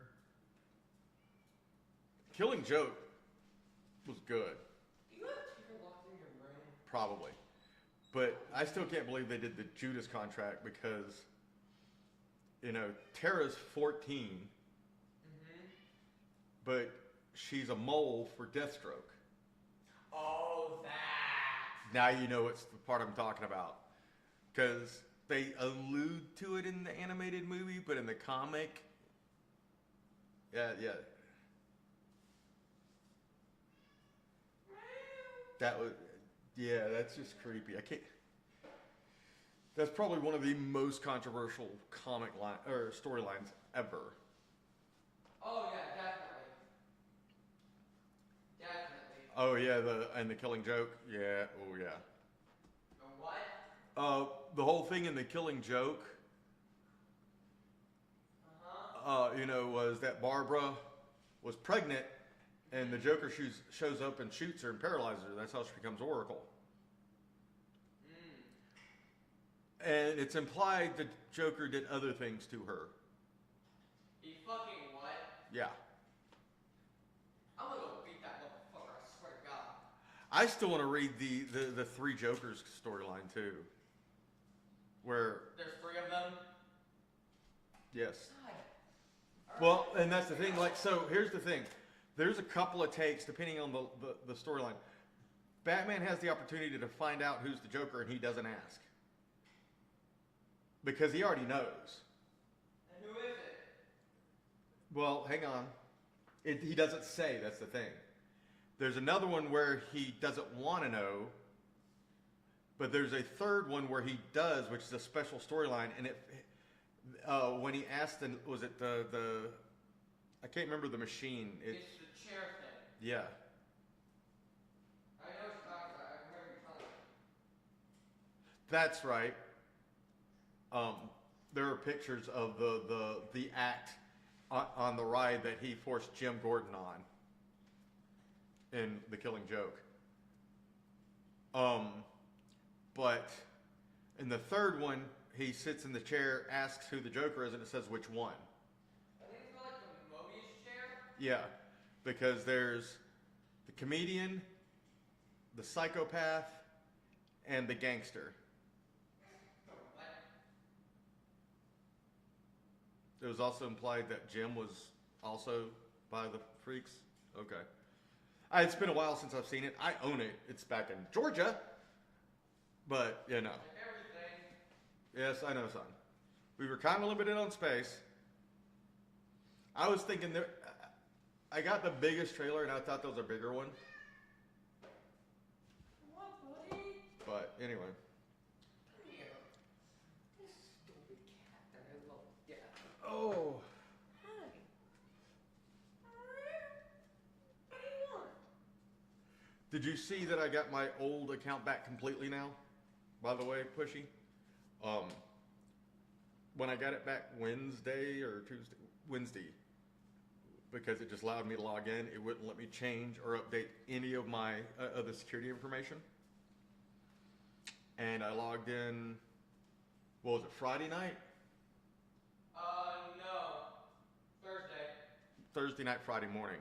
Killing Joke was good,
Do you have Tigger locked in your room?
probably, but I still can't believe they did the Judas Contract, because Tara's 14,
Mm-hmm.
but she's a mole for Deathstroke.
Oh, that.
Now you know it's the part I'm talking about, because they allude to it in the animated movie, but in the comic, yeah, that's just creepy. I can't. That's probably one of the most controversial comic line or storylines ever.
Oh, yeah, definitely. Definitely.
Oh yeah, the Killing Joke. Yeah. Oh yeah.
The what?
The whole thing in the Killing Joke, was that Barbara was pregnant, and the Joker shows up and shoots her and paralyzes her. That's how she becomes Oracle. And it's implied the Joker did other things to her.
He fucking what?
Yeah.
I'm gonna go beat that motherfucker, I swear to God.
I still want to read the Three Jokers storyline too. Where,
There's 3 of them?
yes.
God.
Well, and that's the thing, so here's the thing. There's a couple of takes depending on the storyline. Batman has the opportunity to find out who's the Joker, and he doesn't ask. Because he already knows.
And who is it?
Well, hang on. He doesn't say, that's the thing. There's another one where he doesn't want to know, but there's a third one where he does, which is a special storyline, and when he asked, was it the I can't remember the machine.
It's the chair thing.
Yeah.
I know what you're talking about. I remember you telling me.
That's right. There are pictures of the act on the ride that he forced Jim Gordon on in The Killing Joke. But in the third one, he sits in the chair, asks who the Joker is, and it says which one.
I think it's called like the Mobius chair.
Yeah, because there's the comedian, the psychopath, and the gangster. It was also implied that Jim was also by the freaks. Okay. It's been a while since I've seen it. I own it. It's back in Georgia. But, you know. Yes, I know, son. We were kind of limited on space. I was thinking that I got the biggest trailer and I thought there was a bigger one.
What, buddy?
But anyway.
Come here. This stupid cat that I love to death.
Oh.
Hi. What do you want?
Did you see that I got my old account back completely now? By the way, Pushy. When I got it back Wednesday or Tuesday, Wednesday, because it just allowed me to log in, it wouldn't let me change or update any of my other security information. And I logged in, what was it, Friday night?
No.
Thursday night, Friday morning.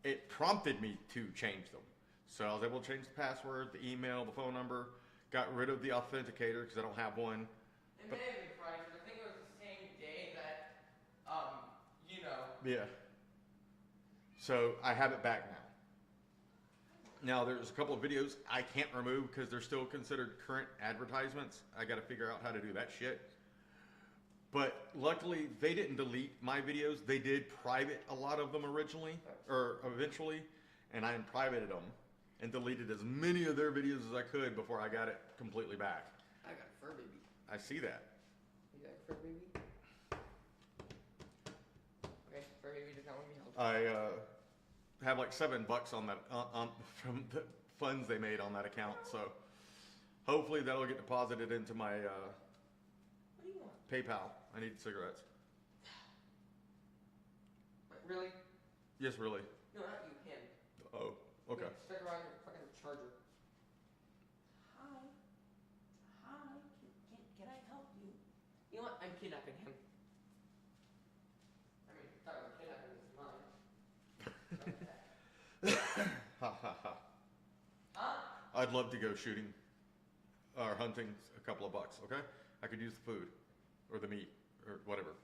It prompted me to change them. So I was able to change the password, the email, the phone number, got rid of the authenticator because I don't have one.
It may have been Friday, but I think it was the same day that, you know.
Yeah. So I have it back now. Now there's a couple of videos I can't remove because they're still considered current advertisements. I got to figure out how to do that shit. But luckily they didn't delete my videos. They did private a lot of them originally, or eventually, and I unprivated them and deleted as many of their videos as I could before I got it completely back.
I got a fur baby.
I see that.
You got a fur baby? Okay, fur baby does not want to be held.
I have like $7 on that from the funds they made on that account. So hopefully that'll get deposited into my
What do you want?
PayPal. I need cigarettes.
Really?
Yes, really.
No, not you, him.
Oh, okay.
Wait, stick around your fucking charger.
Hi. Hi. Can I help you?
You know what? I'm kidnapping him. I mean, talk about kidnapping is mine.
Ha ha ha.
Huh?
I'd love to go shooting or hunting a couple of bucks, okay? I could use the food or the meat or whatever.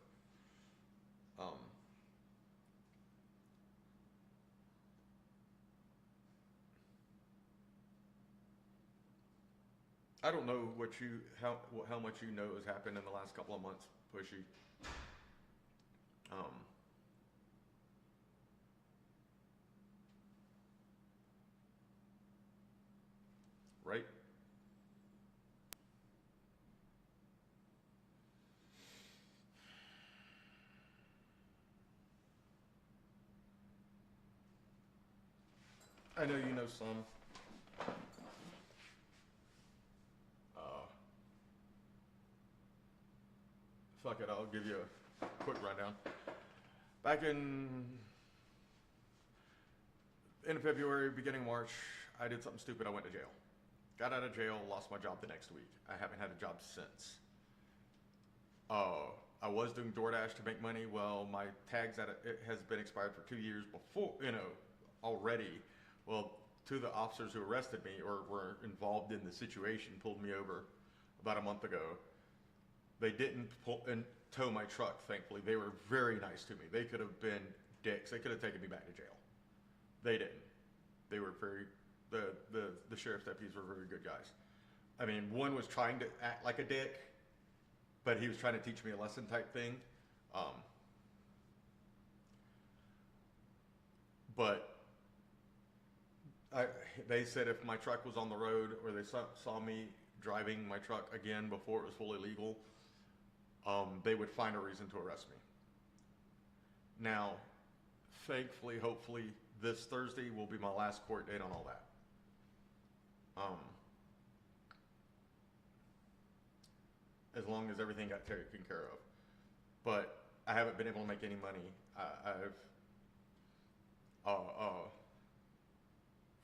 I don't know how much you know has happened in the last couple of months, Pushy. Right? I know you know some. Fuck it, I'll give you a quick rundown. Back in end of February, beginning March, I did something stupid. I went to jail. Got out of jail, lost my job the next week. I haven't had a job since. I was doing DoorDash to make money. Well, my tags it has been expired for 2 years before, already. Well, two of the officers who arrested me or were involved in the situation pulled me over about a month ago. They didn't pull and tow my truck, thankfully. They were very nice to me. They could have been dicks. They could have taken me back to jail. They didn't. They were the sheriff's deputies were very good guys. I mean, one was trying to act like a dick, but he was trying to teach me a lesson type thing. But they said if my truck was on the road or they saw me driving my truck again before it was fully legal, they would find a reason to arrest me. Now, thankfully, hopefully, this Thursday will be my last court date on all that. As long as everything got taken care of. But I haven't been able to make any money.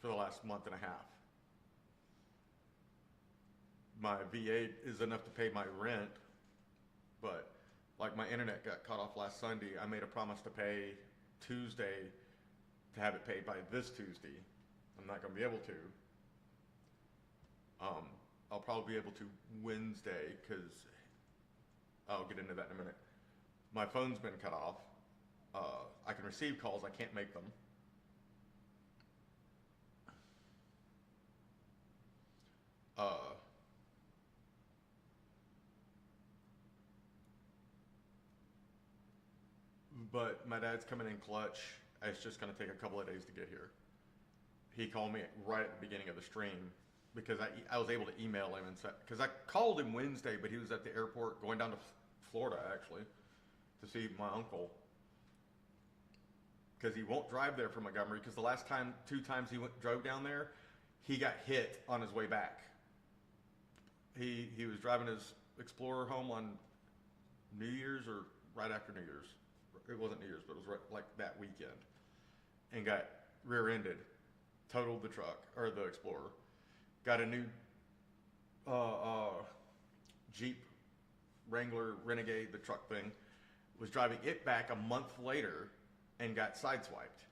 For the last month and a half. My VA is enough to pay my rent, but like my internet got cut off last Sunday. I made a promise to pay Tuesday to have it paid by this Tuesday. I'm not gonna be able to. I'll probably be able to Wednesday, because I'll get into that in a minute. My phone's been cut off. I can receive calls, I can't make them. But my dad's coming in clutch. It's just gonna take a couple of days to get here. He called me right at the beginning of the stream because I was able to email him and say, because I called him Wednesday, but he was at the airport going down to Florida actually to see my uncle. Because he won't drive there from Montgomery, because the last time, 2 times he drove down there, he got hit on his way back. He was driving his Explorer home on New Year's or right after New Year's. It wasn't New Year's, but it was right, like that weekend, and got rear-ended, totaled the truck or the Explorer, got a new Jeep Wrangler Renegade, the truck thing, was driving it back a month later and got sideswiped.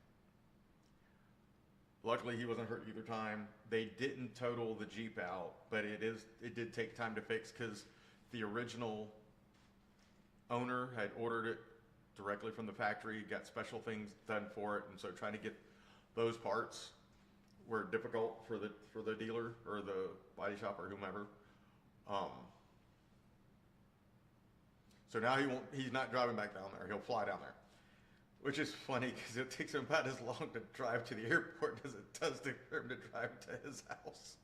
Luckily, he wasn't hurt either time. They didn't total the Jeep out, but it did take time to fix because the original owner had ordered it directly from the factory, got special things done for it, and so trying to get those parts were difficult for the dealer or the body shop or whomever. So now he's not driving back down there. He'll fly down there, which is funny because it takes him about as long to drive to the airport as it does for him to drive to his house.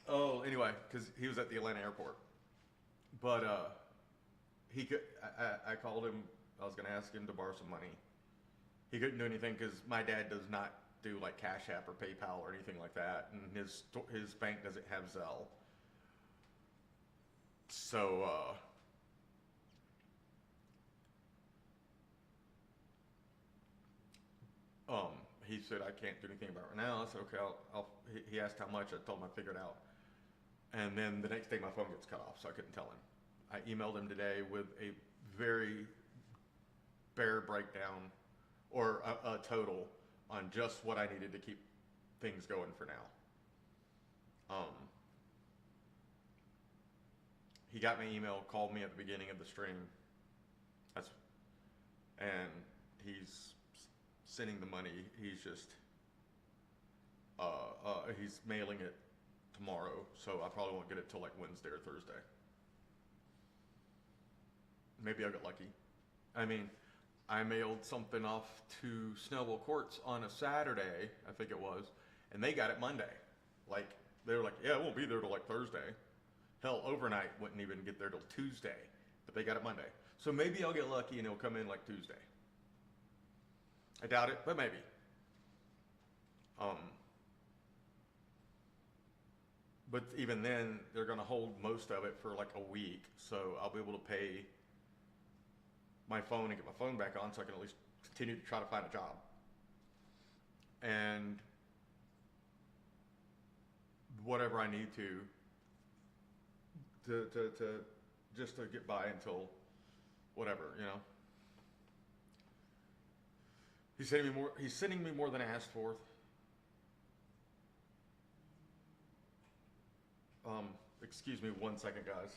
Oh, anyway, because he was at the Atlanta airport, but he could. I called him. I was going to ask him to borrow some money. He couldn't do anything because my dad does not do like Cash App or PayPal or anything like that, and his bank doesn't have Zelle. So he said, I can't do anything about it right now. I said, okay, he asked how much. I told him I figured it out. And then the next day my phone gets cut off, so I couldn't tell him. I emailed him today with a very bare breakdown or a total on just what I needed to keep things going for now. He got my email, called me at the beginning of the stream. And he's sending the money. He's just he's mailing it tomorrow, so I probably won't get it till like Wednesday or Thursday. Maybe I'll get lucky. I mean, I mailed something off to Snellville Courts on a Saturday, I think it was, and they got it Monday. Like, they were like, yeah, it won't be there till like Thursday. Hell, overnight wouldn't even get there till Tuesday, but they got it Monday. So maybe I'll get lucky and it'll come in like Tuesday. I doubt it, but maybe. But even then, they're gonna hold most of it for like a week, so I'll be able to pay my phone and get my phone back on so I can at least continue to try to find a job. And whatever I need to just to get by until whatever, you know. He's sending me more than I asked for. Excuse me 1 second, guys.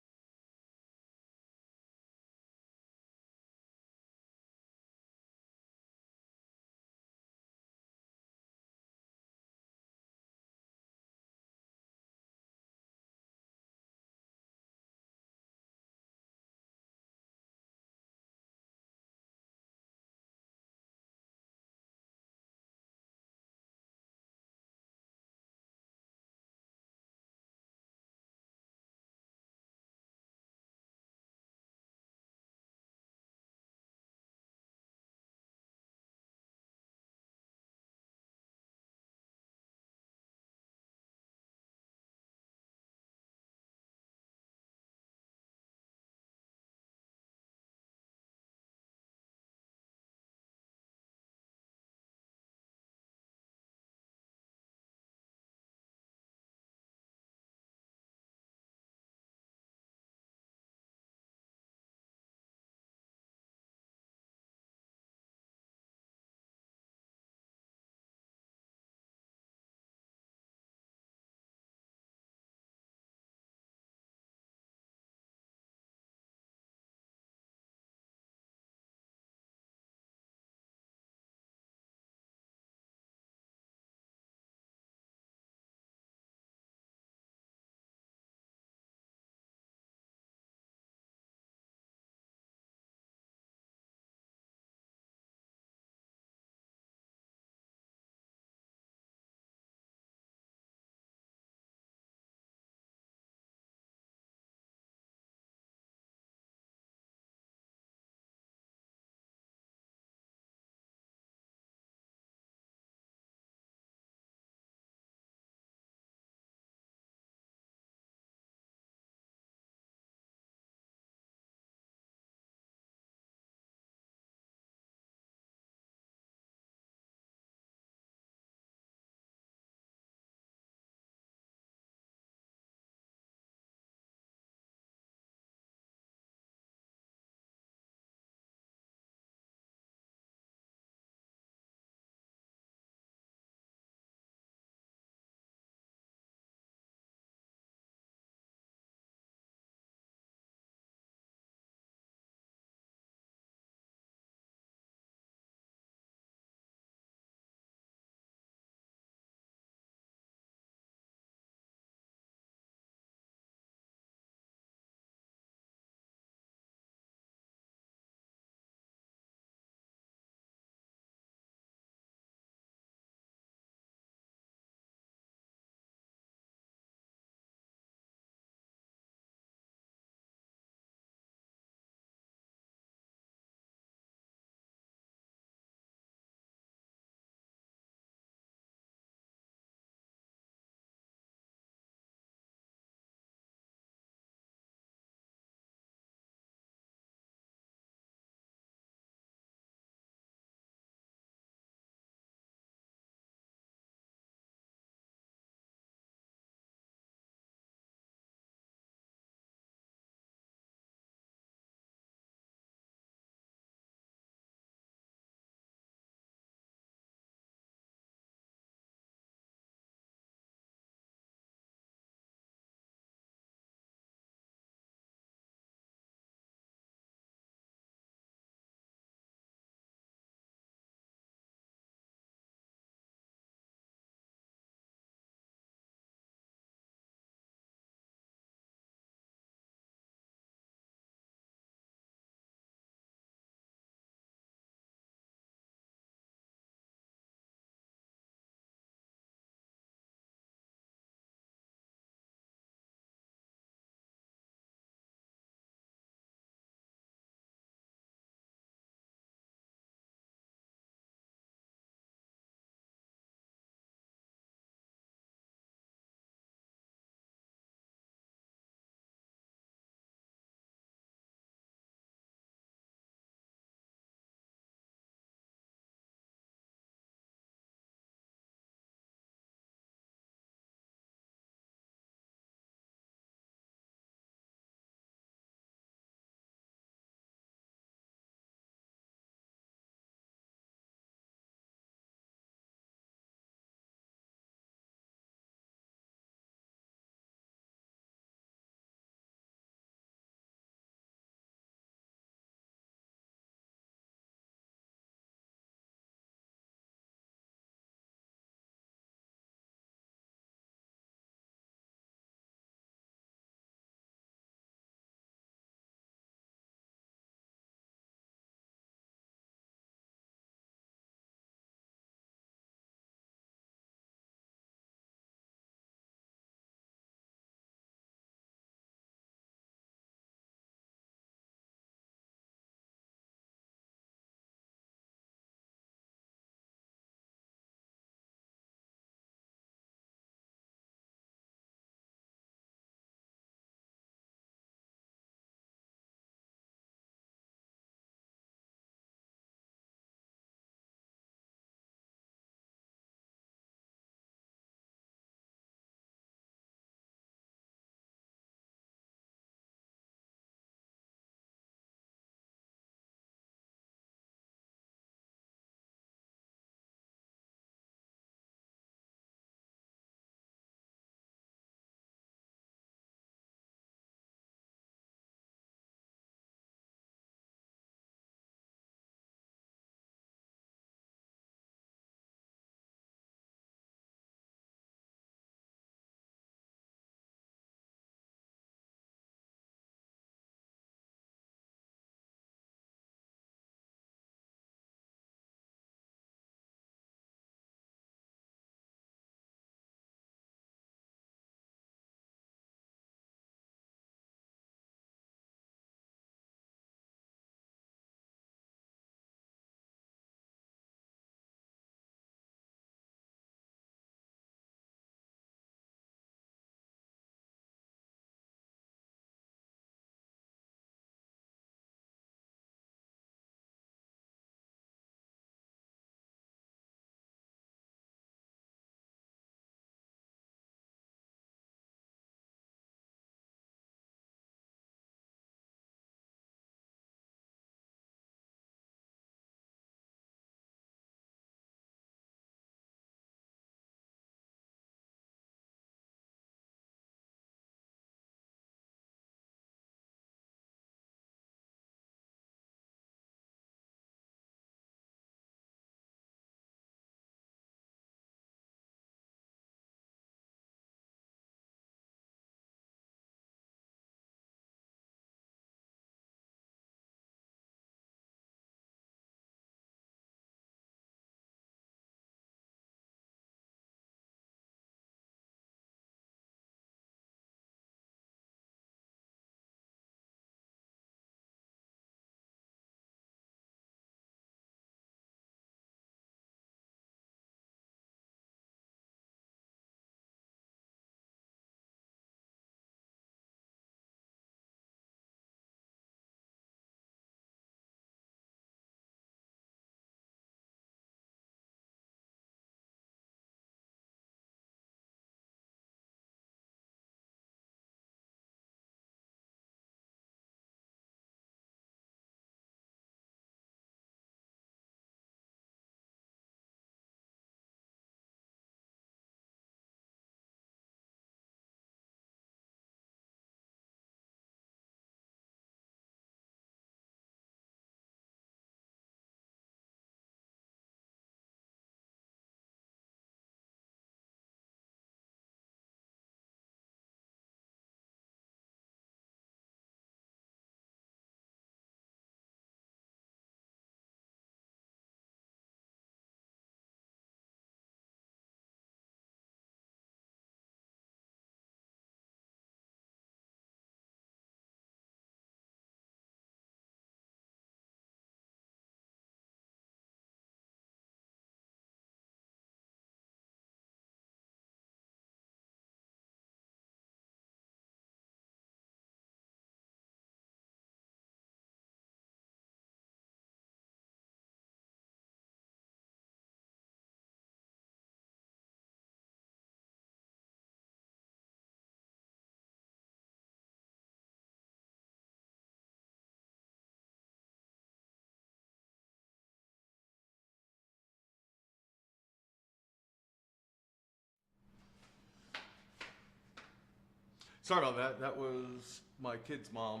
Sorry about that. That was my kid's mom,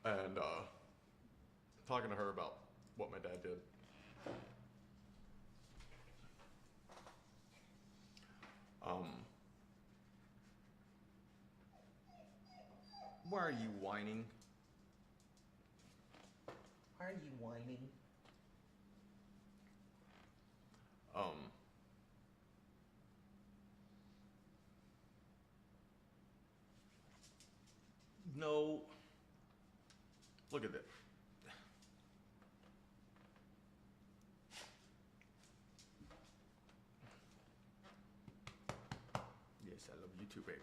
and talking to her about what my dad did. Why are you whining?
Why are you whining?
No. Look at that. Yes, I love you too, baby.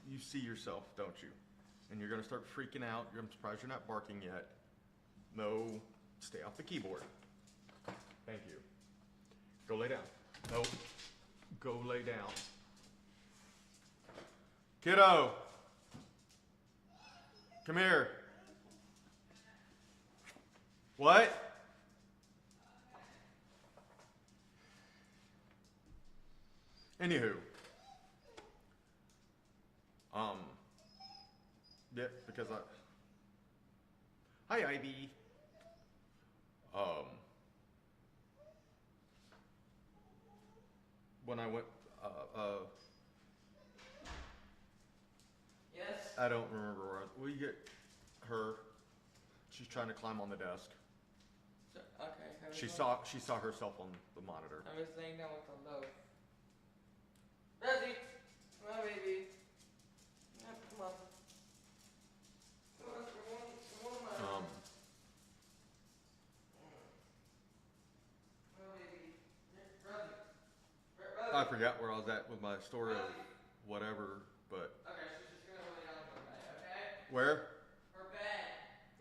You see yourself, don't you? And you're gonna start freaking out. I'm surprised you're not barking yet. No, stay off the keyboard. Thank you. Go lay down. Nope. Go lay down. Kiddo. Come here. What? Anywho. Yeah, because Hi, Ivy. When I went,
Yes.
I don't remember where will you get her? She's trying to climb on the desk.
So, okay.
She saw herself on the monitor.
I was laying down with the loaf. Rosie, come on, baby. Yeah, come on. Come on, come on. Come on, baby. Rosie.
I forgot where I was at with my story of whatever, but
Okay, she's just gonna lay down on her bed, okay?
where?
Her bed.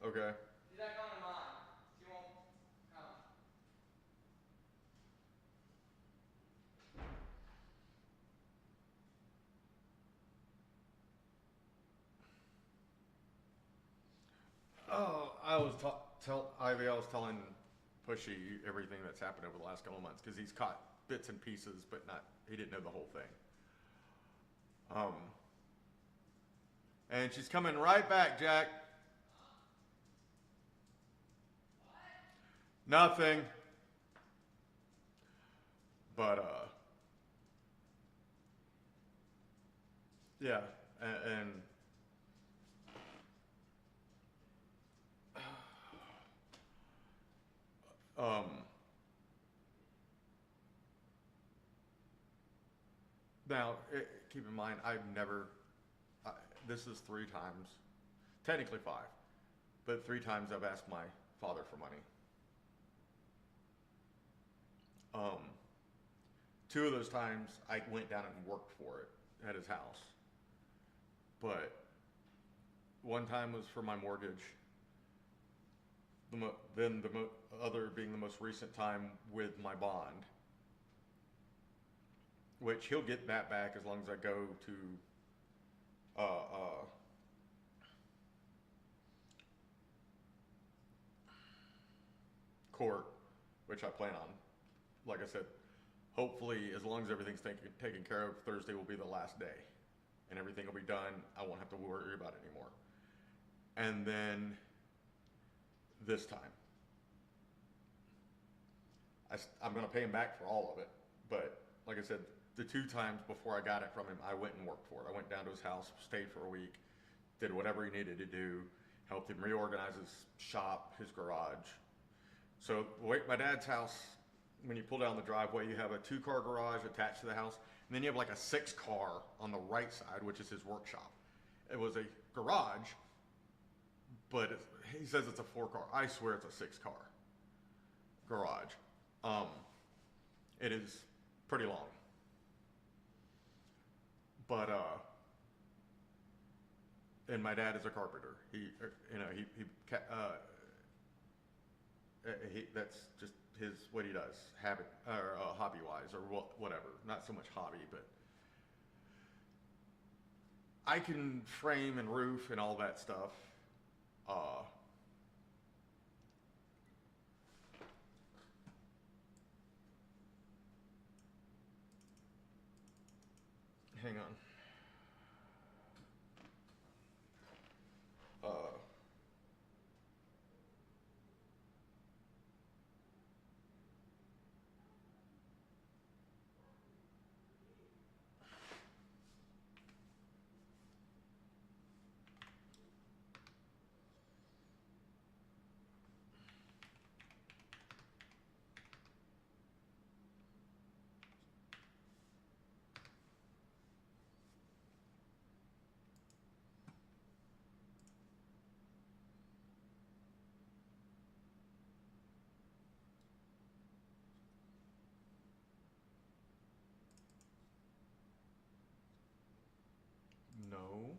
Okay.
She's not going to mine. She won't come.
Oh, I was Ivy. I was telling Pushy everything that's happened over the last couple of months because he's caught bits and pieces, but he didn't know the whole thing. And she's coming right back, Jack. Nothing. But yeah, and now keep in mind this is 3 times, technically 5, but 3 times I've asked my father for money. 2 of those times I went down and worked for it at his house, but one time was for my mortgage. Then the other being the most recent time with my bond, which he'll get that back as long as I go to court, which I plan on. Like I said, hopefully as long as everything's taken care of, Thursday will be the last day and everything will be done. I won't have to worry about it anymore. And then this time I'm going to pay him back for all of it, but like I said, the 2 times before I got it from him, I went and worked for it. I went down to his house, stayed for a week, did whatever he needed to do, helped him reorganize his shop, his garage. So my dad's house, when you pull down the driveway, you have a 2-car garage attached to the house, and then you have like a 6-car on the right side, which is his workshop. It was a garage, but he says it's a 4-car. I swear it's a 6-car garage. It is pretty long. But and my dad is a carpenter. He that's just what he does, hobby wise or whatever. Not so much hobby, but I can frame and roof and all that stuff. hang on. No.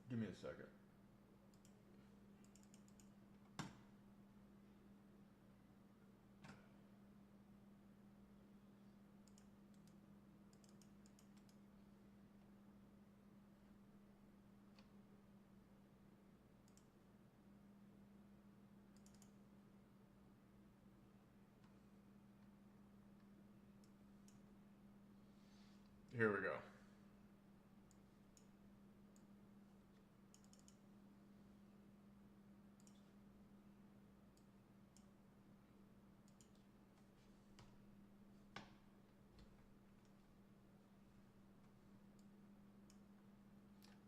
Give me a second. Here we go.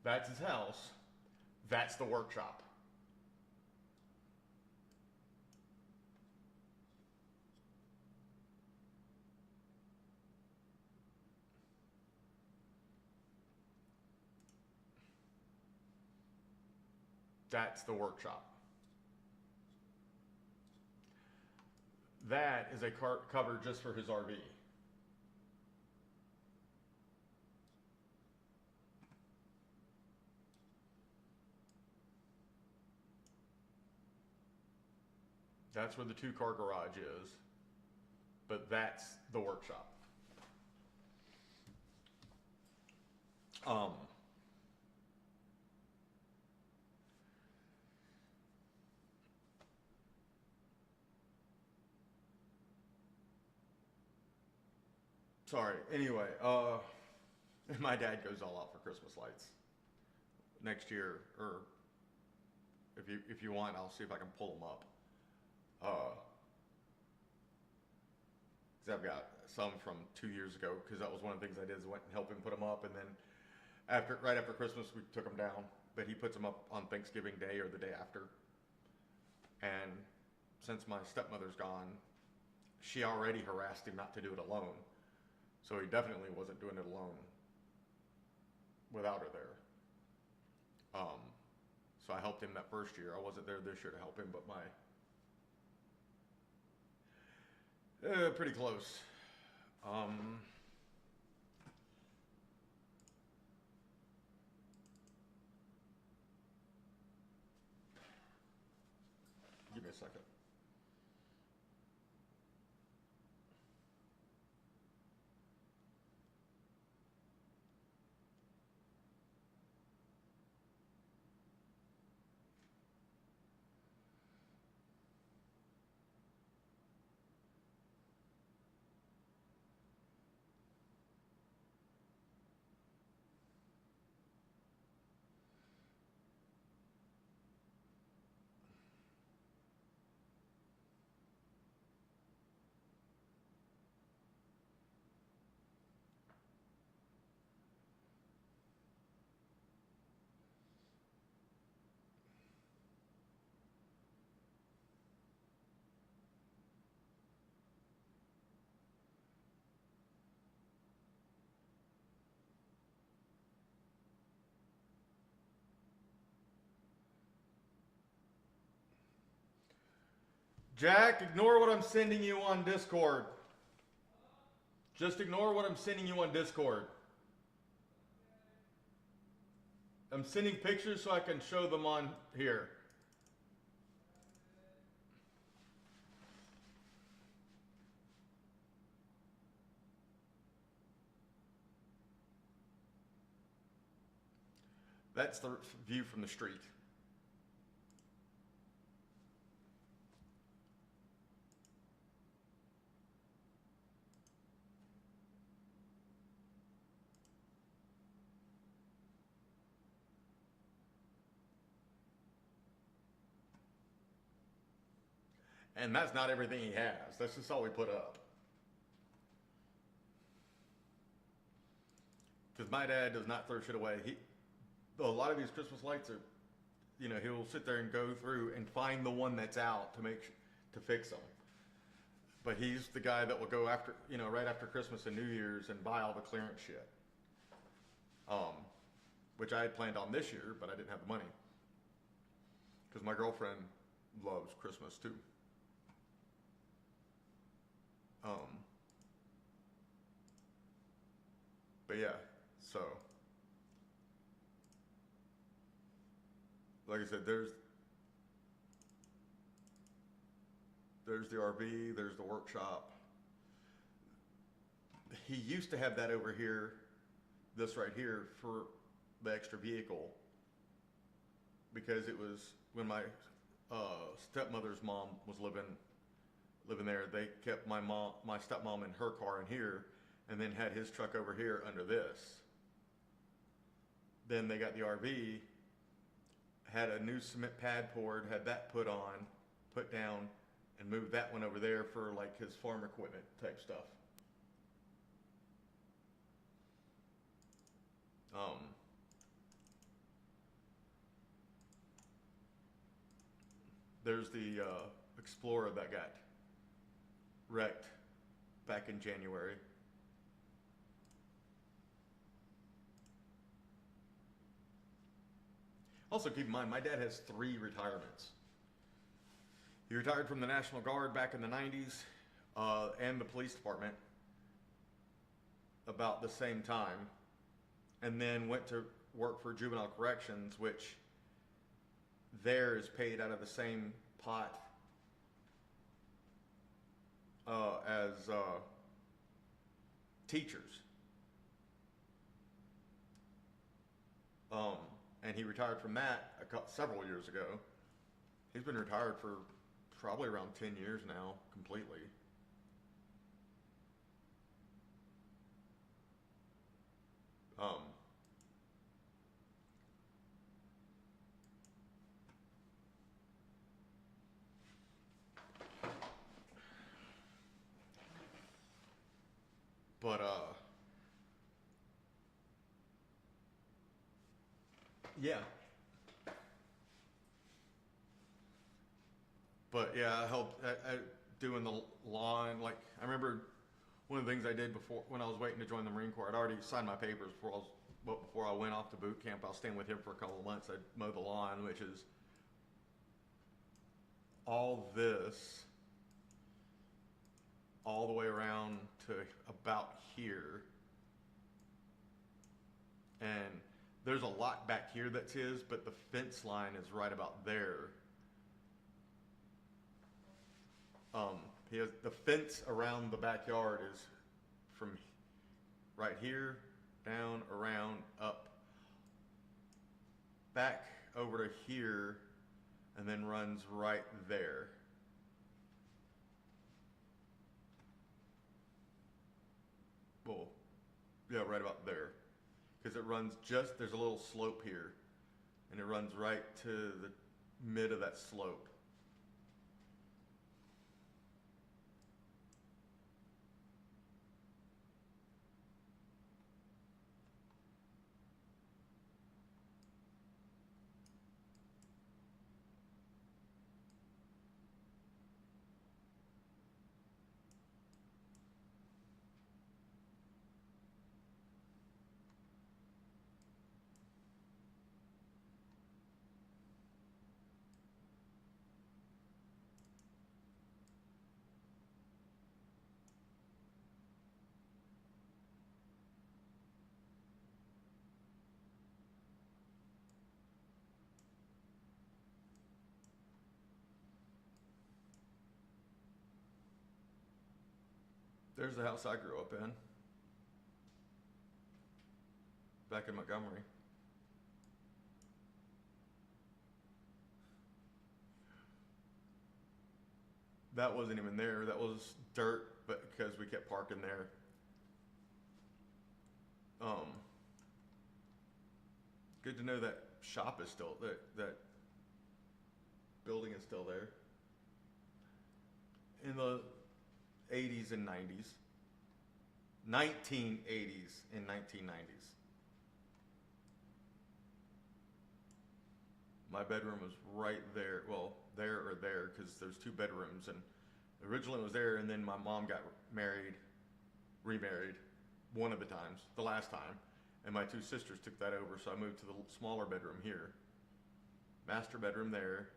That's his house. That's the workshop. That's the workshop. That is a cover just for his RV. That's where the 2-car garage is, but that's the workshop. Sorry. Anyway, my dad goes all out for Christmas lights next year, or if you want, I'll see if I can pull them up. 'Cause I've got some from 2 years ago, because that was one of the things I did, is went and helped him put them up, and then right after Christmas we took them down. But he puts them up on Thanksgiving Day or the day after. And since my stepmother's gone, she already harassed him not to do it alone. So he definitely wasn't doing it alone without her there. So I helped him that first year. I wasn't there this year to help him, but pretty close. Give me a second. Jack, ignore what I'm sending you on Discord. Just ignore what I'm sending you on Discord. I'm sending pictures so I can show them on here. That's the view from the street. And that's not everything he has. That's just all we put up. Because my dad does not throw shit away. A lot of these Christmas lights are, you know, he'll sit there and go through and find the one that's out to fix them. But he's the guy that will go after, you know, right after Christmas and New Year's and buy all the clearance shit. Which I had planned on this year, but I didn't have the money. Because my girlfriend loves Christmas too. But yeah, so like I said, there's the RV, there's the workshop. He used to have that over here, this right here, for the extra vehicle, because it was when my stepmother's mom was living there. They kept my stepmom in her car in here, and then had his truck over here under this. Then they got the RV, had a new cement pad poured, had that put down, and moved that one over there for like his farm equipment type stuff. There's the Explorer that got wrecked back in January. Also keep in mind, my dad has 3 retirements. He retired from the National Guard back in the 90s and the police department about the same time, and then went to work for juvenile corrections, which there is paid out of the same pot as teachers. And he retired from that several years ago. He's been retired for probably around 10 years now, completely. But yeah. But yeah, I helped doing the lawn. Like, I remember one of the things I did before, when I was waiting to join the Marine Corps, I'd already signed my papers before I went off to boot camp. I was staying with him for a couple of months. I'd mow the lawn, which is all this, all the way around to about here. And there's a lot back here that's his, but the fence line is right about there. He has the fence around the backyard is from right here down, around, up, back over to here, and then runs right there. Well, yeah, right about there. Because it runs there's a little slope here, and it runs right to the mid of that slope. There's the house I grew up in. Back in Montgomery. That wasn't even there. That was dirt, but because we kept parking there. Good to know that shop is still there. That building is still there. In the 80s and 90s. 1980s and 1990s. My bedroom was right there. Well, there or there, because there's 2 bedrooms, and originally it was there, and then my mom got remarried one of the times, the last time, and my 2 sisters took that over, so I moved to the smaller bedroom here. Master bedroom there.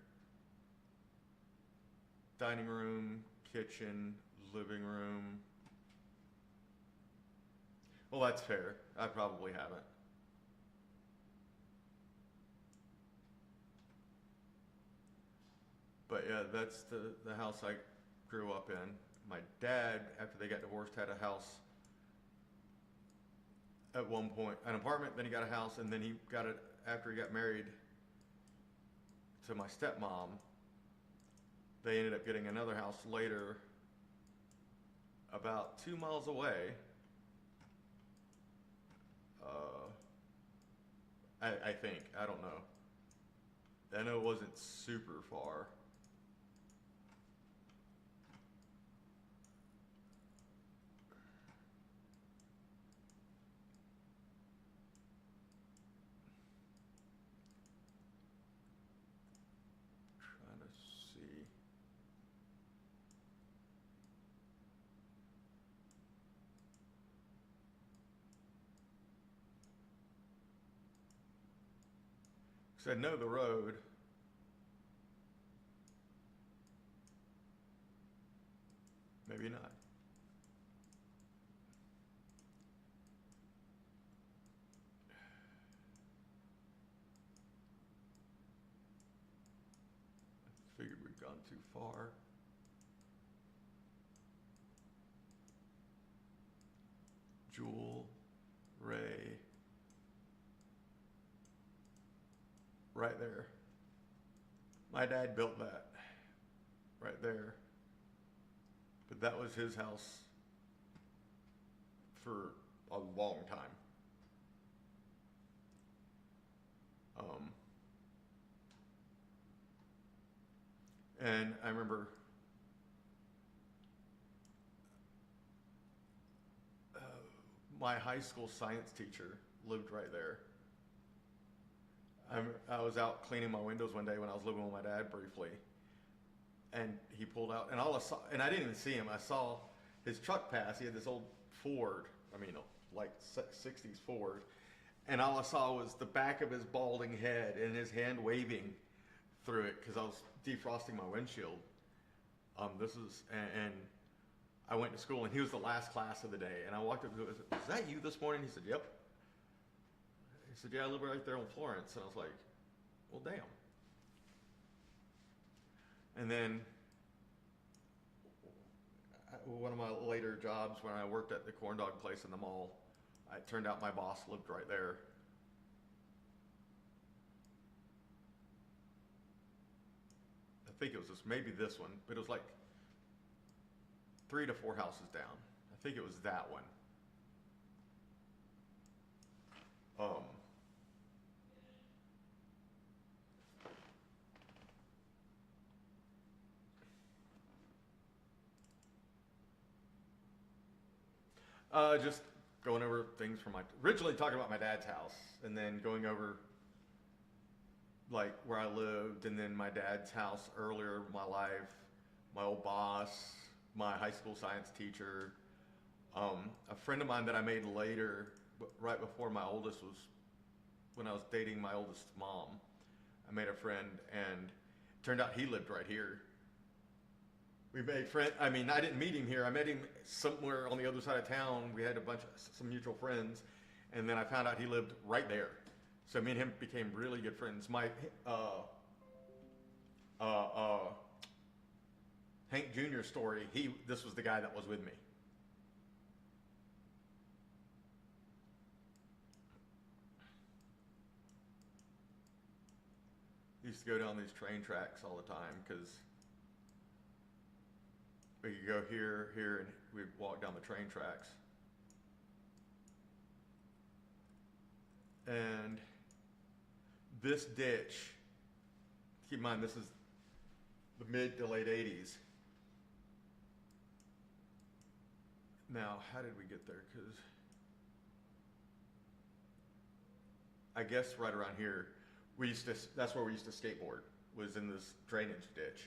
Dining room, kitchen, living room. Well, that's fair. I probably haven't. But yeah, that's the house I grew up in. My dad, after they got divorced, had a house at one point, an apartment, then he got a house, and then he got it after he got married to my stepmom. They ended up getting another house later, about 2 miles away. I think. I don't know. I know it wasn't super far. Trying to see. Because I know the road. Maybe not. I figured we'd gone too far. Jewel, Ray. Right there. My dad built that. Right there. But that was his house for a long time. And I remember my high school science teacher lived right there. I was out cleaning my windows one day when I was living with my dad briefly, and he pulled out, and and I didn't even see him. I saw his truck pass. He had this old Ford, like 60s Ford, and all I saw was the back of his balding head and his hand waving through it because I was defrosting my windshield. And I went to school, and he was the last class of the day, and I walked up to him and said, "Was that you this morning?" He said, "Yep." He said, "Yeah, I live right there on Florence." And I was like, well, damn. And then one of my later jobs when I worked at the corn dog place in the mall, it turned out my boss lived right there. I think it was maybe this one, but it was like 3 to 4 houses down. I think it was that one. Just going over things from originally talking about my dad's house, and then going over like where I lived, and then my dad's house earlier in my life, my old boss, my high school science teacher, a friend of mine that I made later, right before my oldest was, when I was dating my oldest mom, I made a friend, and it turned out he lived right here. We made friends. I mean, I didn't meet him here. I met him somewhere on the other side of town. We had some mutual friends, and then I found out he lived right there. So me and him became really good friends. My Hank Jr. story. This was the guy that was with me. used to go down these train tracks all the time because we could go here, and we'd walk down the train tracks. And this ditch, keep in mind this is the mid to late 80s. Now, how did we get there? Because I guess right around here, that's where we used to skateboard, was in this drainage ditch.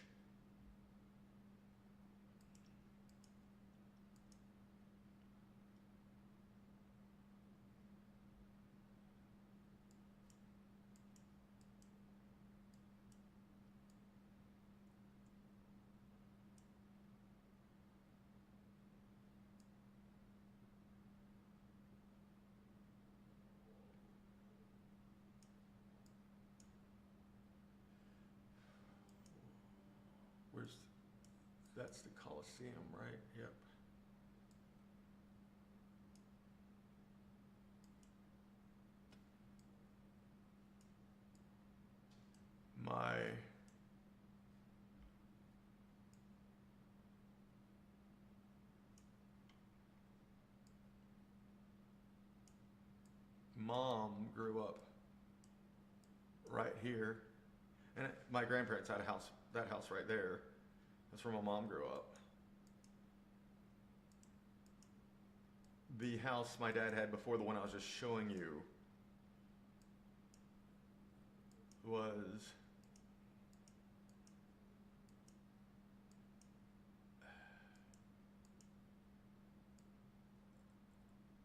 That's the Coliseum, right? Yep. My mom grew up right here, and my grandparents had a house, that house right there. That's where my mom grew up. The house my dad had before the one I was just showing you was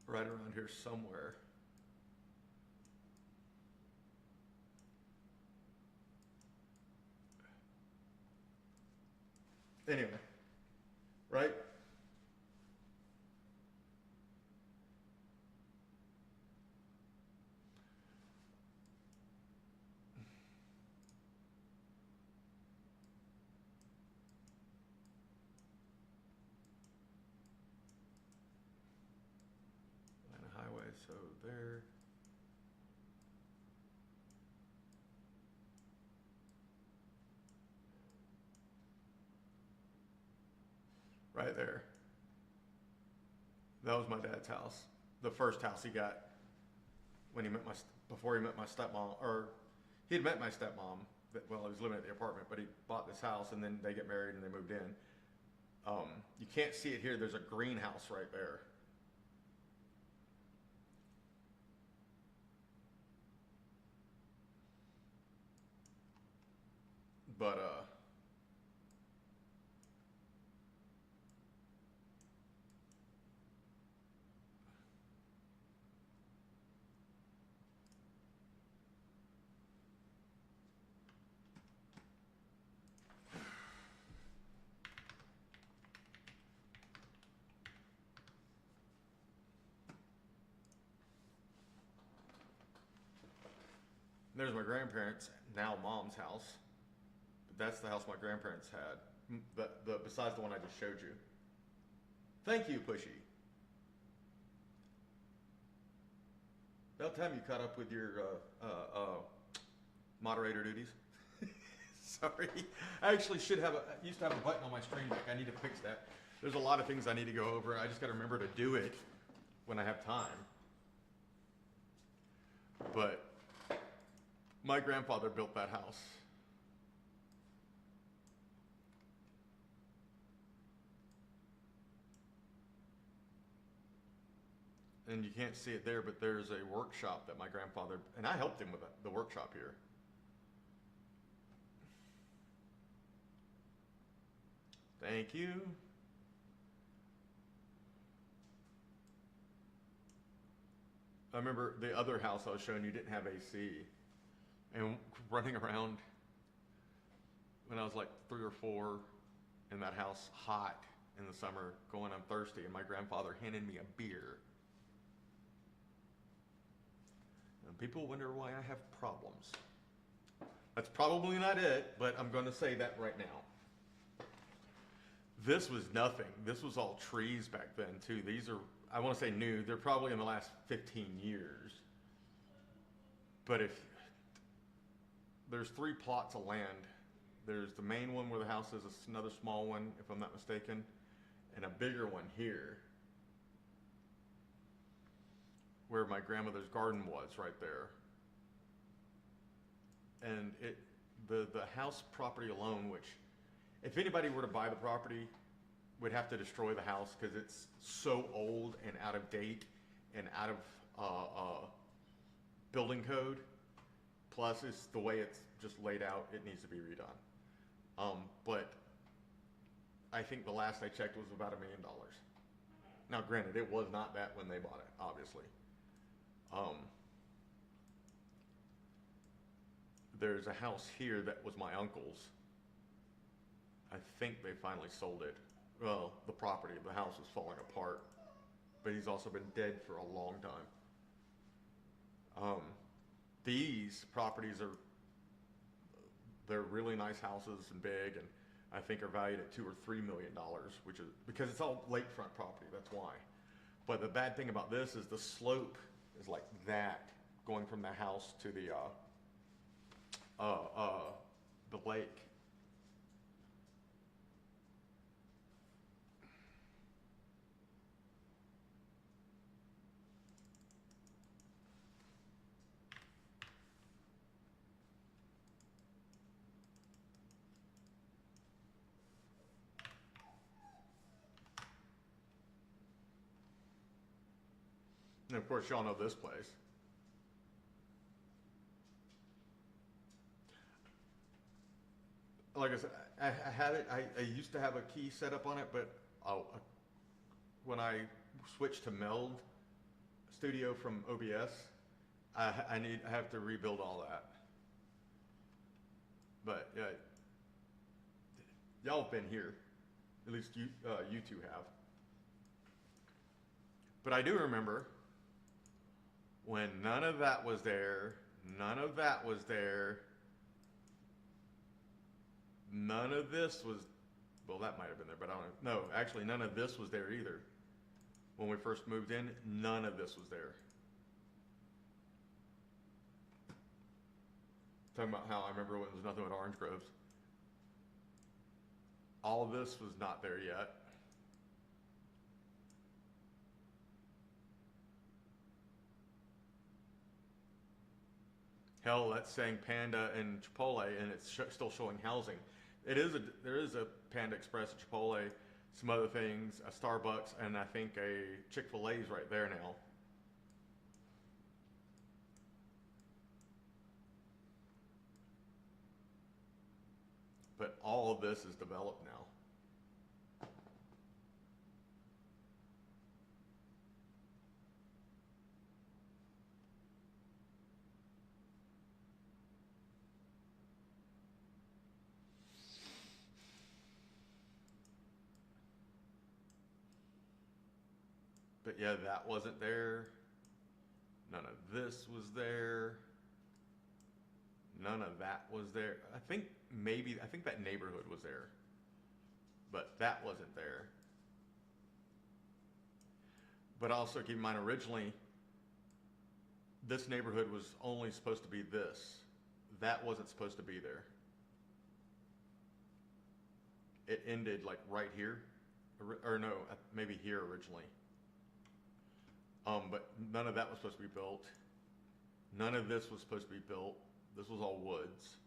right around here somewhere. Anyway, right? Atlanta Highway, so there. Right there. That was my dad's house. The first house he got when he met before he met my stepmom, or he had met my stepmom while he was living at the apartment, but he bought this house and then they get married and they moved in. You can't see it here. There's a greenhouse right there. But there's my grandparents, now mom's house. But that's the house my grandparents had. Besides the one I just showed you. Thank you, Pushy. About time you caught up with your moderator duties. Sorry. I actually used to have a button on my stream deck. I need to fix that. There's a lot of things I need to go over. I just got to remember to do it when I have time. But my grandfather built that house. And you can't see it there, but there's a workshop that my grandfather, and I helped him with the workshop here. Thank you. I remember the other house I was showing you didn't have AC. And running around when I was like 3 or 4 in that house, hot in the summer, going, I'm thirsty, and my grandfather handed me a beer. And people wonder why I have problems. That's probably not it, but I'm going to say that right now. This was nothing. This was all trees back then, too. These are, I want to say new. They're probably in the last 15 years. But if there's 3 plots of land. There's the main one where the house is, another small one, if I'm not mistaken, and a bigger one here, where my grandmother's garden was, right there. And the house property alone, which, if anybody were to buy the property, would have to destroy the house because it's so old and out of date and out of building code. Plus, it's the way it's just laid out, it needs to be redone. But I think the last I checked was about $1 million. Now, granted, it was not that when they bought it, obviously. There's a house here that was my uncle's. I think they finally sold it. Well, the property, the house was falling apart, but he's also been dead for a long time. These properties they're really nice houses and big, and I think are valued at $2 or $3 million, which is because it's all lakefront property. That's why. But the bad thing about this is the slope is like that, going from the house to the lake. And of course, y'all know this place. Like I said, I had it. I used to have a key set up on it, but when I switched to Meld Studio from OBS, I have to rebuild all that. But yeah, y'all have been here. At least you two have. But I do remember when none of that was there, none of that was there, none of this was, well, that might have been there, but I don't know. No, actually, none of this was there either. When we first moved in, none of this was there. Talking about how I remember when there was nothing but orange groves. All of this was not there yet. Hell, that's saying Panda and Chipotle, and it's still showing housing. There is a Panda Express, a Chipotle, some other things, a Starbucks, and I think a Chick-fil-A's right there now. But all of this is developed now. But yeah, that wasn't there. None of this was there. None of that was there. I think that neighborhood was there, but that wasn't there. But also keep in mind, originally, this neighborhood was only supposed to be this. That wasn't supposed to be there. It ended like right here, or no, maybe here originally. But none of that was supposed to be built. None of this was supposed to be built. This was all woods.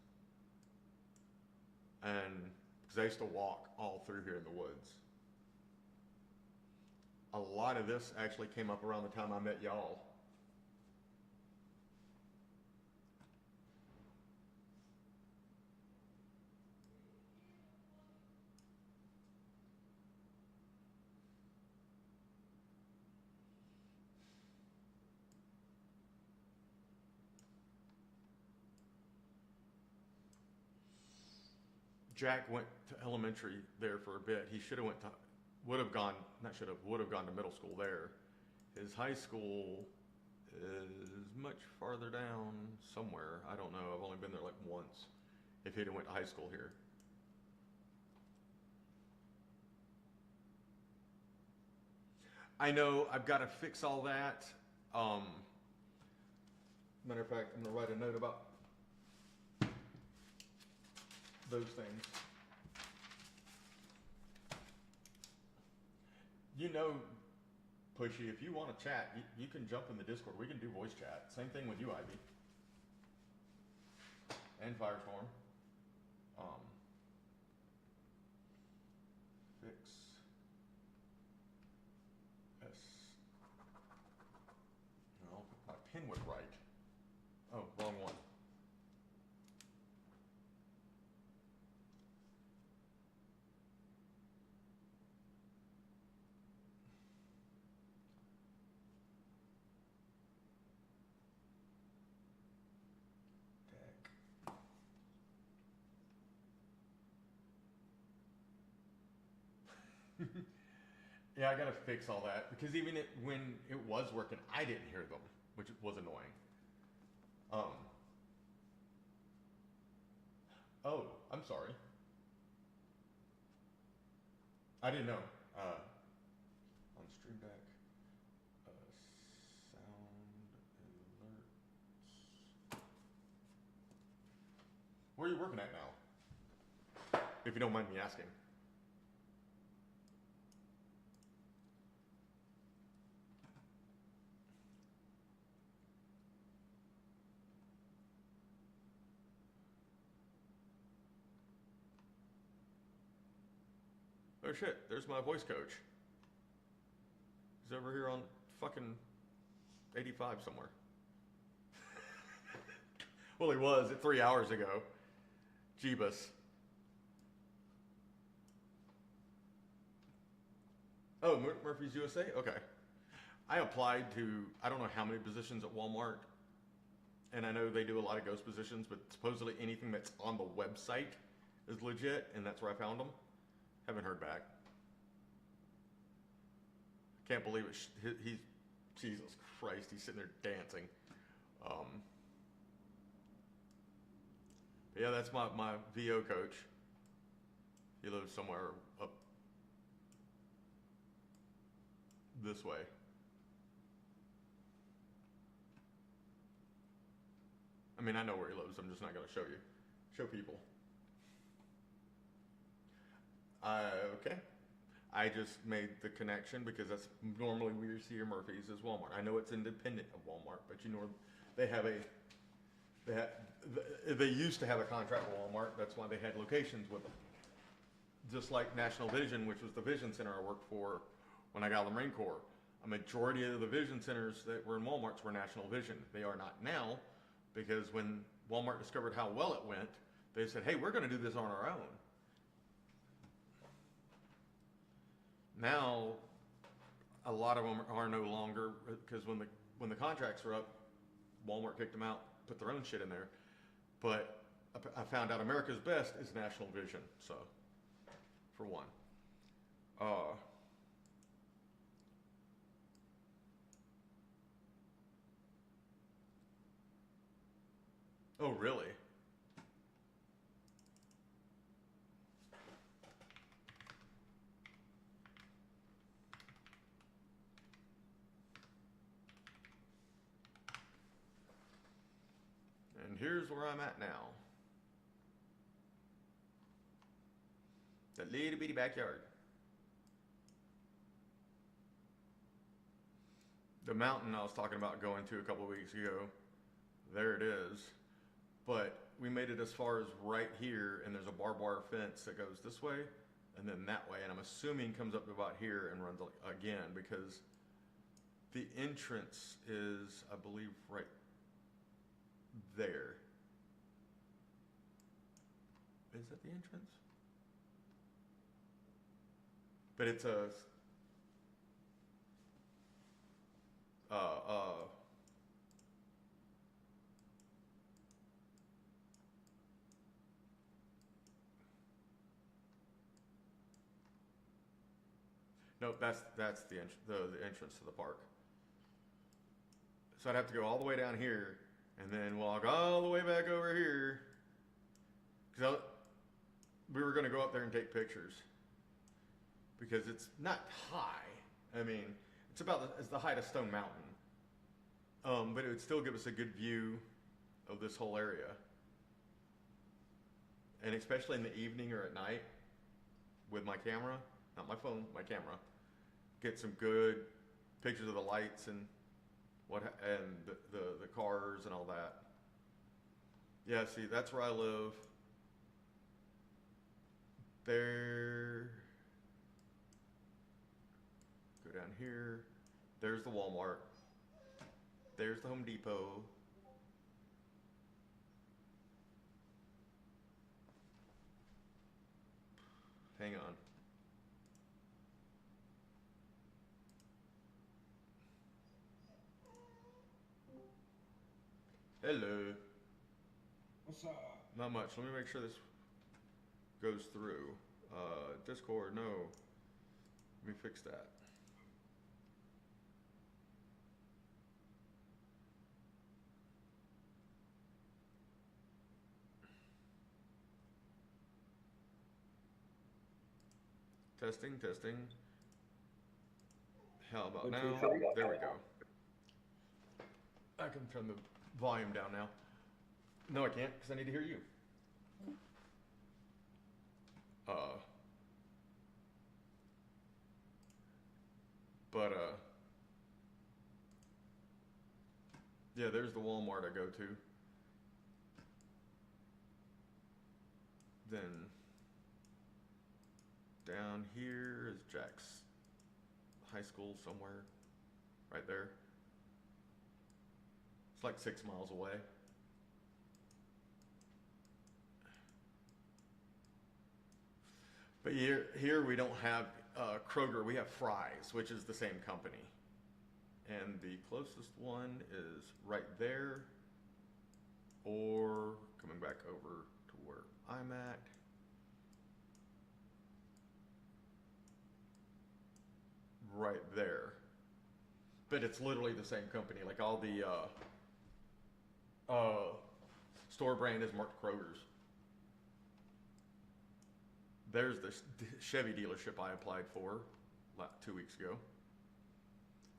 And because I used to walk all through here in the woods. A lot of this actually came up around the time I met y'all. Jack went to elementary there for a bit. He would have gone to middle school there. His high school is much farther down somewhere. I don't know. I've only been there like once. If he'd have went to high school here. I know I've got to fix all that. Matter of fact, I'm gonna write a note about those things. You know, Pushy, if you want to chat, you can jump in the Discord. We can do voice chat. Same thing with you, Ivy. And Firestorm. Fix S. No, my pin was right. Oh, wrong one. Yeah, I gotta fix all that because even when it was working, I didn't hear them, which was annoying. Oh, I'm sorry. I didn't know. On stream deck, sound alerts. Where are you working at now? If you don't mind me asking. Oh shit, there's my voice coach. He's over here on fucking 85 somewhere. Well, he was at 3 hours ago. Jeebus. Oh, Murphy's USA? Okay. I applied to, I don't know how many positions at Walmart. And I know they do a lot of ghost positions, but supposedly anything that's on the website is legit, and that's where I found them. Haven't heard back. Can't believe it. He's Jesus Christ. He's sitting there dancing. Yeah, that's my VO coach. He lives somewhere up this way. I mean, I know where he lives. I'm just not going to show people. Okay. I just made the connection because that's normally where you see your Murphy's is Walmart. I know it's independent of Walmart, but you know they used to have a contract with Walmart. That's why they had locations with them. Just like National Vision, which was the vision center I worked for when I got out of the Marine Corps. A majority of the vision centers that were in Walmart's were National Vision. They are not now because when Walmart discovered how well it went, they said, hey, we're going to do this on our own. Now, a lot of them are no longer, because when the contracts were up, Walmart kicked them out, put their own shit in there. But I found out America's Best is National Vision, so, for one. Oh, really? And here's where I'm at now. That little bitty backyard. The mountain I was talking about going to a couple of weeks ago, there it is. But we made it as far as right here, and there's a barbed wire fence that goes this way and then that way, and I'm assuming comes up to about here and runs again, because the entrance is, I believe, right there. Is that the entrance? But it's a nope, that's the entrance to the park. So I'd have to go all the way down here and then walk all the way back over here, because we were going to go up there and take pictures, because it's not high. I mean, it's about it's the height of Stone Mountain, but it would still give us a good view of this whole area. and especially in the evening or at night with my camera, not my phone, my camera, get some good pictures of the lights and the cars and all that. Yeah, see, that's where I live. There. Go down here. There's the Walmart. There's the Home Depot. Hang on. Hello.
What's up?
Not much. Let me make sure this goes through. Discord, no. Let me fix that. Testing, testing. How about now? There we go. I can turn the volume down now. No, I can't, because I need to hear you. Yeah, there's the Walmart I go to. Then down here is Jack's high school somewhere, right there. It's like 6 miles away. But here we don't have Kroger, we have Fry's, which is the same company. And the closest one is right there, or coming back over to where I'm at. Right there. But it's literally the same company. Like all the store brand is marked Kroger's. There's the Chevy dealership I applied for 2 weeks ago.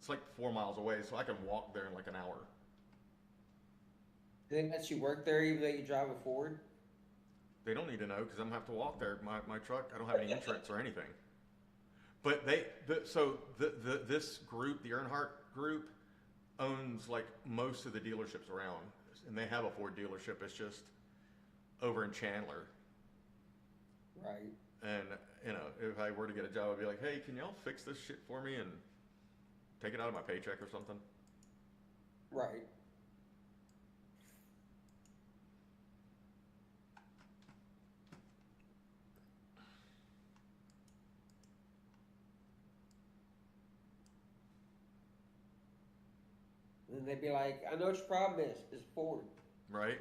It's like 4 miles away, so I can walk there in like an hour.
They let you work there even though you drive a Ford?
They don't need to know because I'm gonna have to walk there. My truck, I don't have any insurance or anything. But this group, the Earnhardt group, owns like most of the dealerships around, and they have a Ford dealership. It's just over in Chandler.
Right.
And if I were to get a job, I'd be like, hey, can y'all fix this shit for me and take it out of my paycheck or something?
Right. And they'd be like, I know what your problem is. It's Ford.
Right?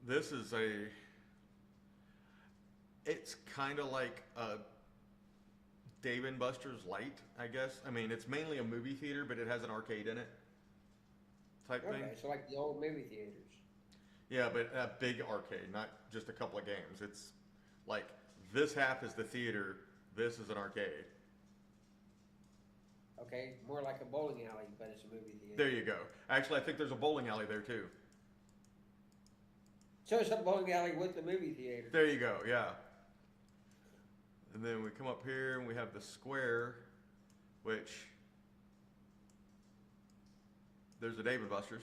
This is it's kind of like a Dave & Buster's Light, I guess. I mean, it's mainly a movie theater, but it has an arcade in it type thing.
Okay, so like the old movie theaters.
Yeah, but a big arcade, not just a couple of games. It's like this half is the theater, this is an arcade.
Okay, more like a bowling alley, but it's a movie theater.
There you go. Actually, I think there's a bowling alley there too.
So it's a bowling alley with the movie theater.
There you go, yeah. And then we come up here and we have the square, which there's a Dave & Buster's.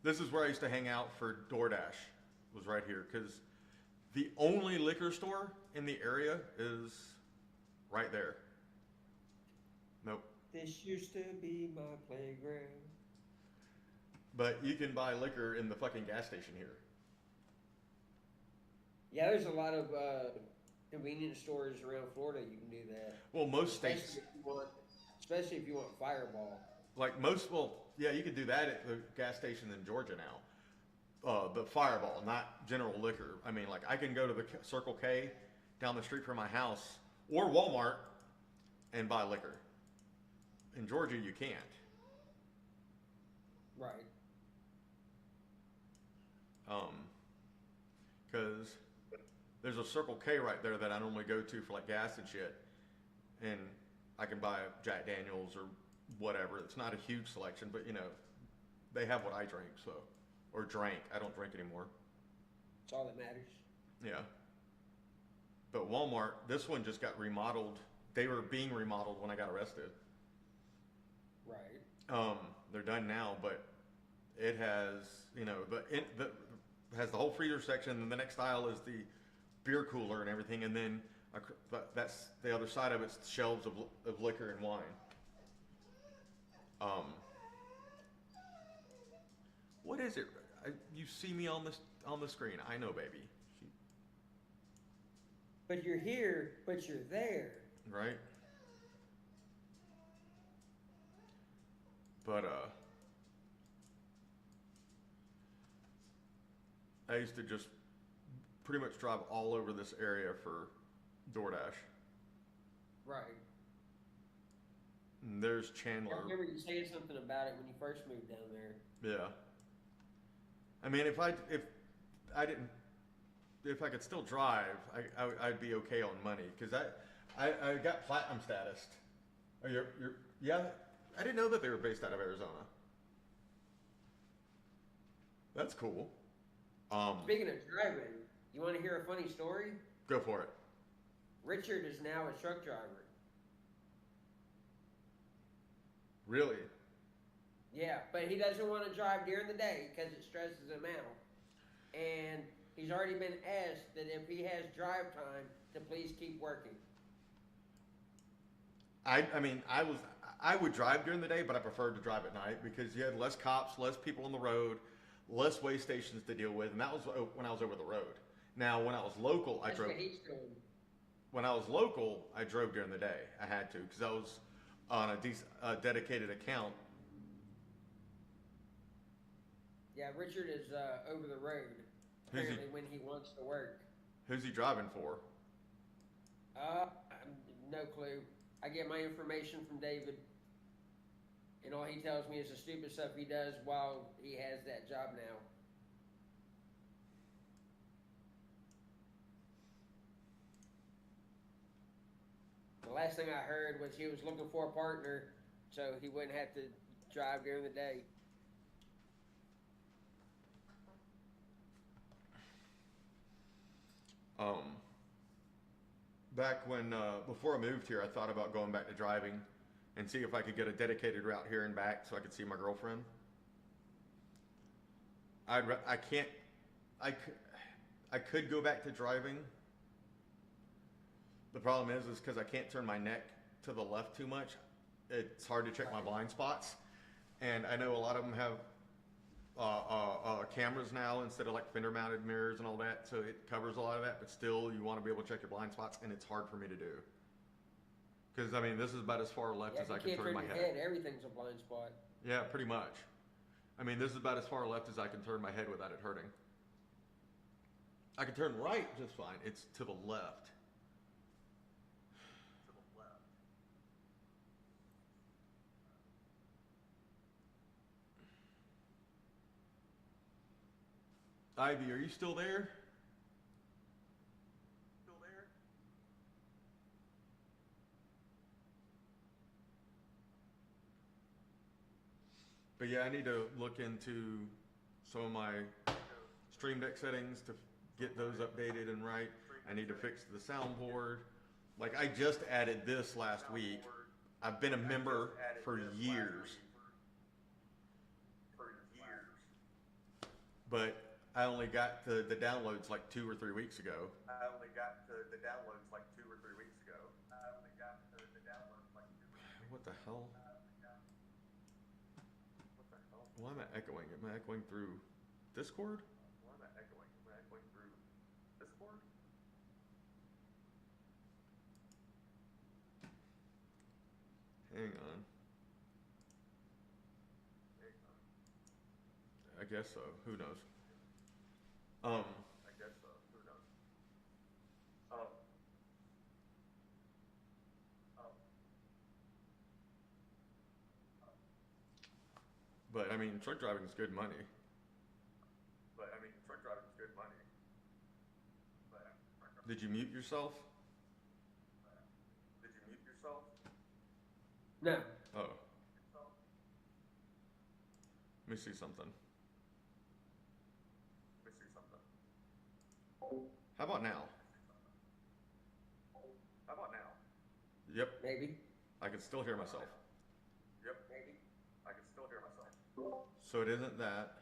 This is where I used to hang out for DoorDash, was right here, because the only liquor store in the area is right there. Nope.
This used to be my playground.
But you can buy liquor in the fucking gas station here.
Yeah, there's a lot of convenience stores around Florida you can do that.
Well, most states,
Especially if you want Fireball.
yeah, you can do that at the gas station in Georgia now. But Fireball, not general liquor. I mean, like I can go to the Circle K down the street from my house or Walmart and buy liquor. In Georgia, you can't.
Right.
Because there's a Circle K right there that I normally go to for like gas and shit. And I can buy Jack Daniels or whatever. It's not a huge selection, but you know, they have what I drink, so or drank. I don't drink anymore.
That's all that matters.
Yeah. But Walmart, this one just got remodeled. They were being remodeled when I got arrested.
Right.
They're done now, but it has, you know, has the whole freezer section, and the next aisle is the beer cooler and everything, and then that's the other side of it's shelves of liquor and wine. What is it? You see me on the screen. I know, baby.
But you're here, but you're there.
Right? But I used to just pretty much drive all over this area for DoorDash.
Right.
And there's Chandler.
I remember you saying something about it when you first moved down there.
Yeah. I mean, if I could still drive, I'd be okay on money, because I got platinum status. Oh, yeah. I didn't know that they were based out of Arizona. That's cool.
Speaking of driving, you want to hear a funny story?
Go for it.
Richard is now a truck driver.
Really?
Yeah, but he doesn't want to drive during the day because it stresses him out. And he's already been asked that if he has drive time to please keep working.
I mean, I would drive during the day, but I preferred to drive at night because you had less cops, less people on the road, less way stations to deal with, and that was when I was over the road. Now, when I was local,
That's what he's doing.
When I was local, I drove during the day. I had to, because I was on a dedicated account.
Yeah, Richard is over the road, apparently, when he wants to work.
Who's he driving for?
No clue. I get my information from David, and all he tells me is the stupid stuff he does while he has that job now. The last thing I heard was he was looking for a partner so he wouldn't have to drive during the day.
Back when, before I moved here, I thought about going back to driving and see if I could get a dedicated route here and back so I could see my girlfriend. I could go back to driving. The problem is because I can't turn my neck to the left too much. It's hard to check my blind spots. And I know a lot of them have cameras now instead of like fender mounted mirrors and all that, so it covers a lot of that, but still you want to be able to check your blind spots, and it's hard for me to do, because I mean this is about as far left as I can turn my head.
Everything's a blind spot.
Yeah, pretty much. I mean this is about as far left as I can turn my head without it hurting. I can turn right just fine. It's to the left. Ivy, are you still there? Still there? But yeah, I need to look into some of my Stream Deck settings to get those updated and right. I need to fix the soundboard. Like I just added this last week. I've been a member for years. But I only got the downloads like 2 or 3 weeks ago. What the hell? Why am I echoing? Am I echoing through Discord? Hang on. I guess so. Who knows? But I mean, truck driving is good money. Did you mute yourself?
No.
Oh. Let me see something. How about now? Yep,
Maybe.
I can still hear myself.
Maybe.
So it isn't that.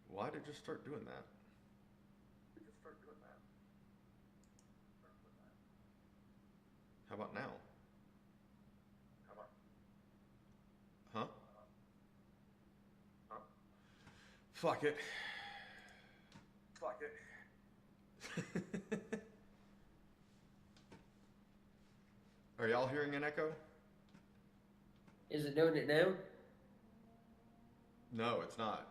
Why did it just start doing that? How about now? Huh? Fuck it. Are y'all hearing an echo?
Is it doing it now?
No, it's not.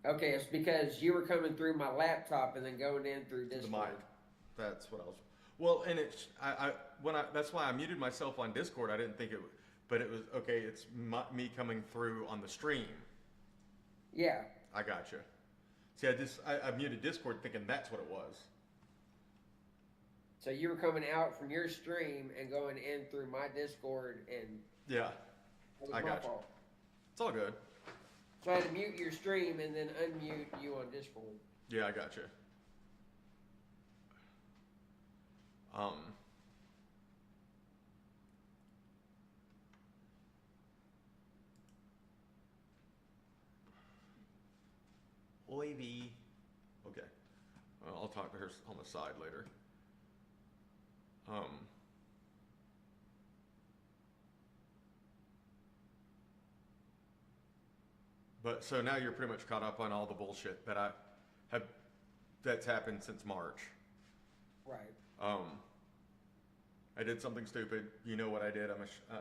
Okay, it's because you were coming through my laptop and then going in through
The
Discord.
mic. That's what I was. Well, and it's that's why I muted myself on Discord. I didn't think it, but it was okay. It's me coming through on the stream.
Yeah.
I gotcha. See, I muted Discord thinking that's what it was.
So you were coming out from your stream and going in through my Discord, and
Yeah,
that was
I
my
gotcha.
fault.
It's all good.
So I had to mute your stream and then unmute you on Discord.
Yeah, I gotcha. Oivy. Okay. Well, I'll talk to her on the side later. But so now you're pretty much caught up on all the bullshit that that's happened since March.
Right.
I did something stupid. You know what I did.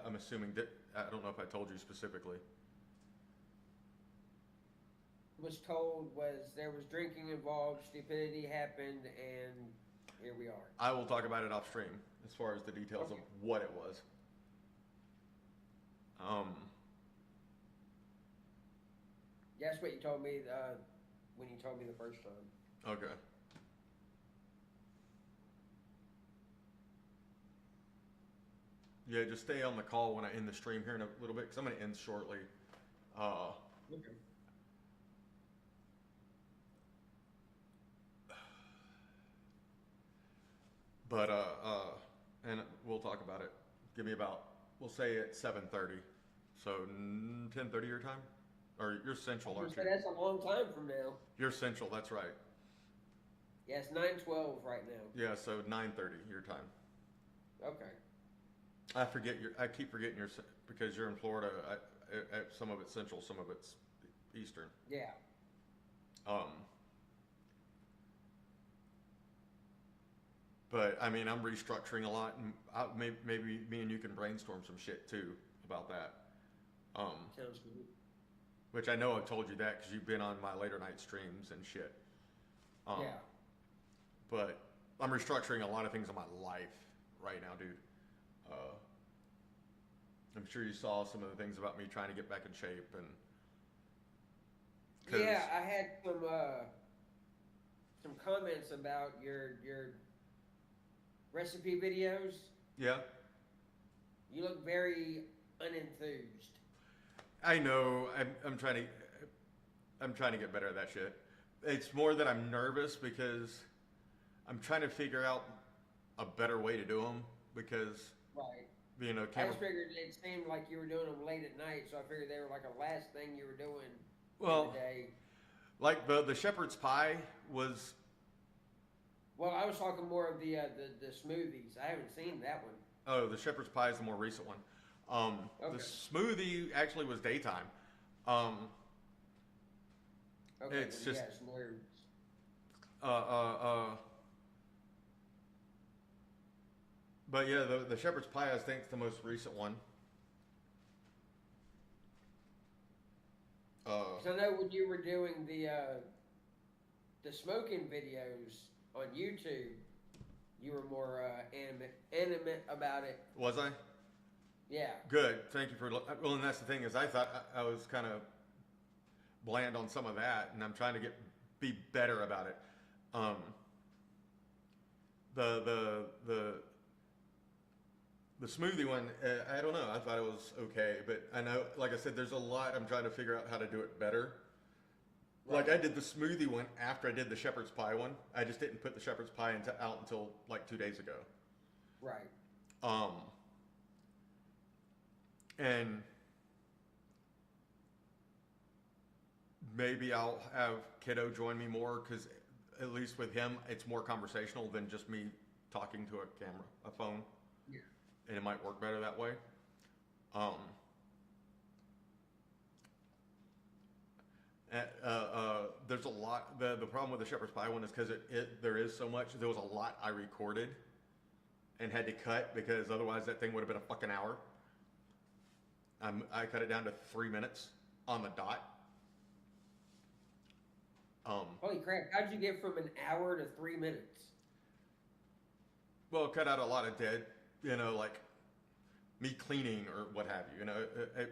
I'm assuming that, I don't know if I told you specifically.
Was told was there was drinking involved, stupidity happened, and here we are.
I will talk about it off stream as far as the details of what it was.
That's what you told me when you told me the first time.
Okay. Yeah, just stay on the call when I end the stream here in a little bit, because I'm going to end shortly.
Okay.
But and we'll talk about it. Give me about, we'll say at 7:30, so 10:30 your time, or you're central, aren't you?
That's a long time from now.
You're central, that's right.
Yeah, it's 9:12 right now.
Yeah, so 9:30 your time.
Okay.
I keep forgetting because you're in Florida. Some of it's central, some of it's eastern.
Yeah.
But I mean, I'm restructuring a lot, and maybe me and you can brainstorm some shit too about that.
Sounds good.
Which I know I've told you that because you've been on my later night streams and shit.
Yeah.
But I'm restructuring a lot of things in my life right now, dude. I'm sure you saw some of the things about me trying to get back in shape and.
Yeah, I had some comments about your recipe videos.
Yeah.
You look very unenthused.
I know. I'm trying to get better at that shit. It's more that I'm nervous because I'm trying to figure out a better way to do them because.
Right.
You know,
I just figured it seemed like you were doing them late at night, so I figured they were like a last thing you were doing in the day.
Like the shepherd's pie was.
Well, I was talking more of the smoothies. I haven't seen that one.
Oh, the shepherd's pie is the more recent one.
Okay.
The smoothie actually was daytime.
Okay,
It's
well,
just.
yeah, some weird.
But yeah, the shepherd's pie I think is the most recent one.
'Cause I know when you were doing the smoking videos on YouTube, you were more animate about it.
Was I?
Yeah.
Good. Thank you for. Well, and that's the thing is I thought I was kind of bland on some of that, and I'm trying to be better about it. The smoothie one, I don't know. I thought it was okay, but I know, like I said, there's a lot. I'm trying to figure out how to do it better. Like I did the smoothie one after I did the shepherd's pie one. I just didn't put the shepherd's pie out until like 2 days ago.
Right.
And maybe I'll have Kiddo join me more because at least with him, it's more conversational than just me talking to a phone.
Yeah.
And it might work better that way. There's a lot. The problem with the shepherd's pie one is because there is so much. There was a lot I recorded and had to cut because otherwise that thing would have been a fucking hour. I cut it down to 3 minutes on the dot.
Holy crap! How'd you get from an hour to 3 minutes?
Well, cut out a lot of dead, like me cleaning or what have you.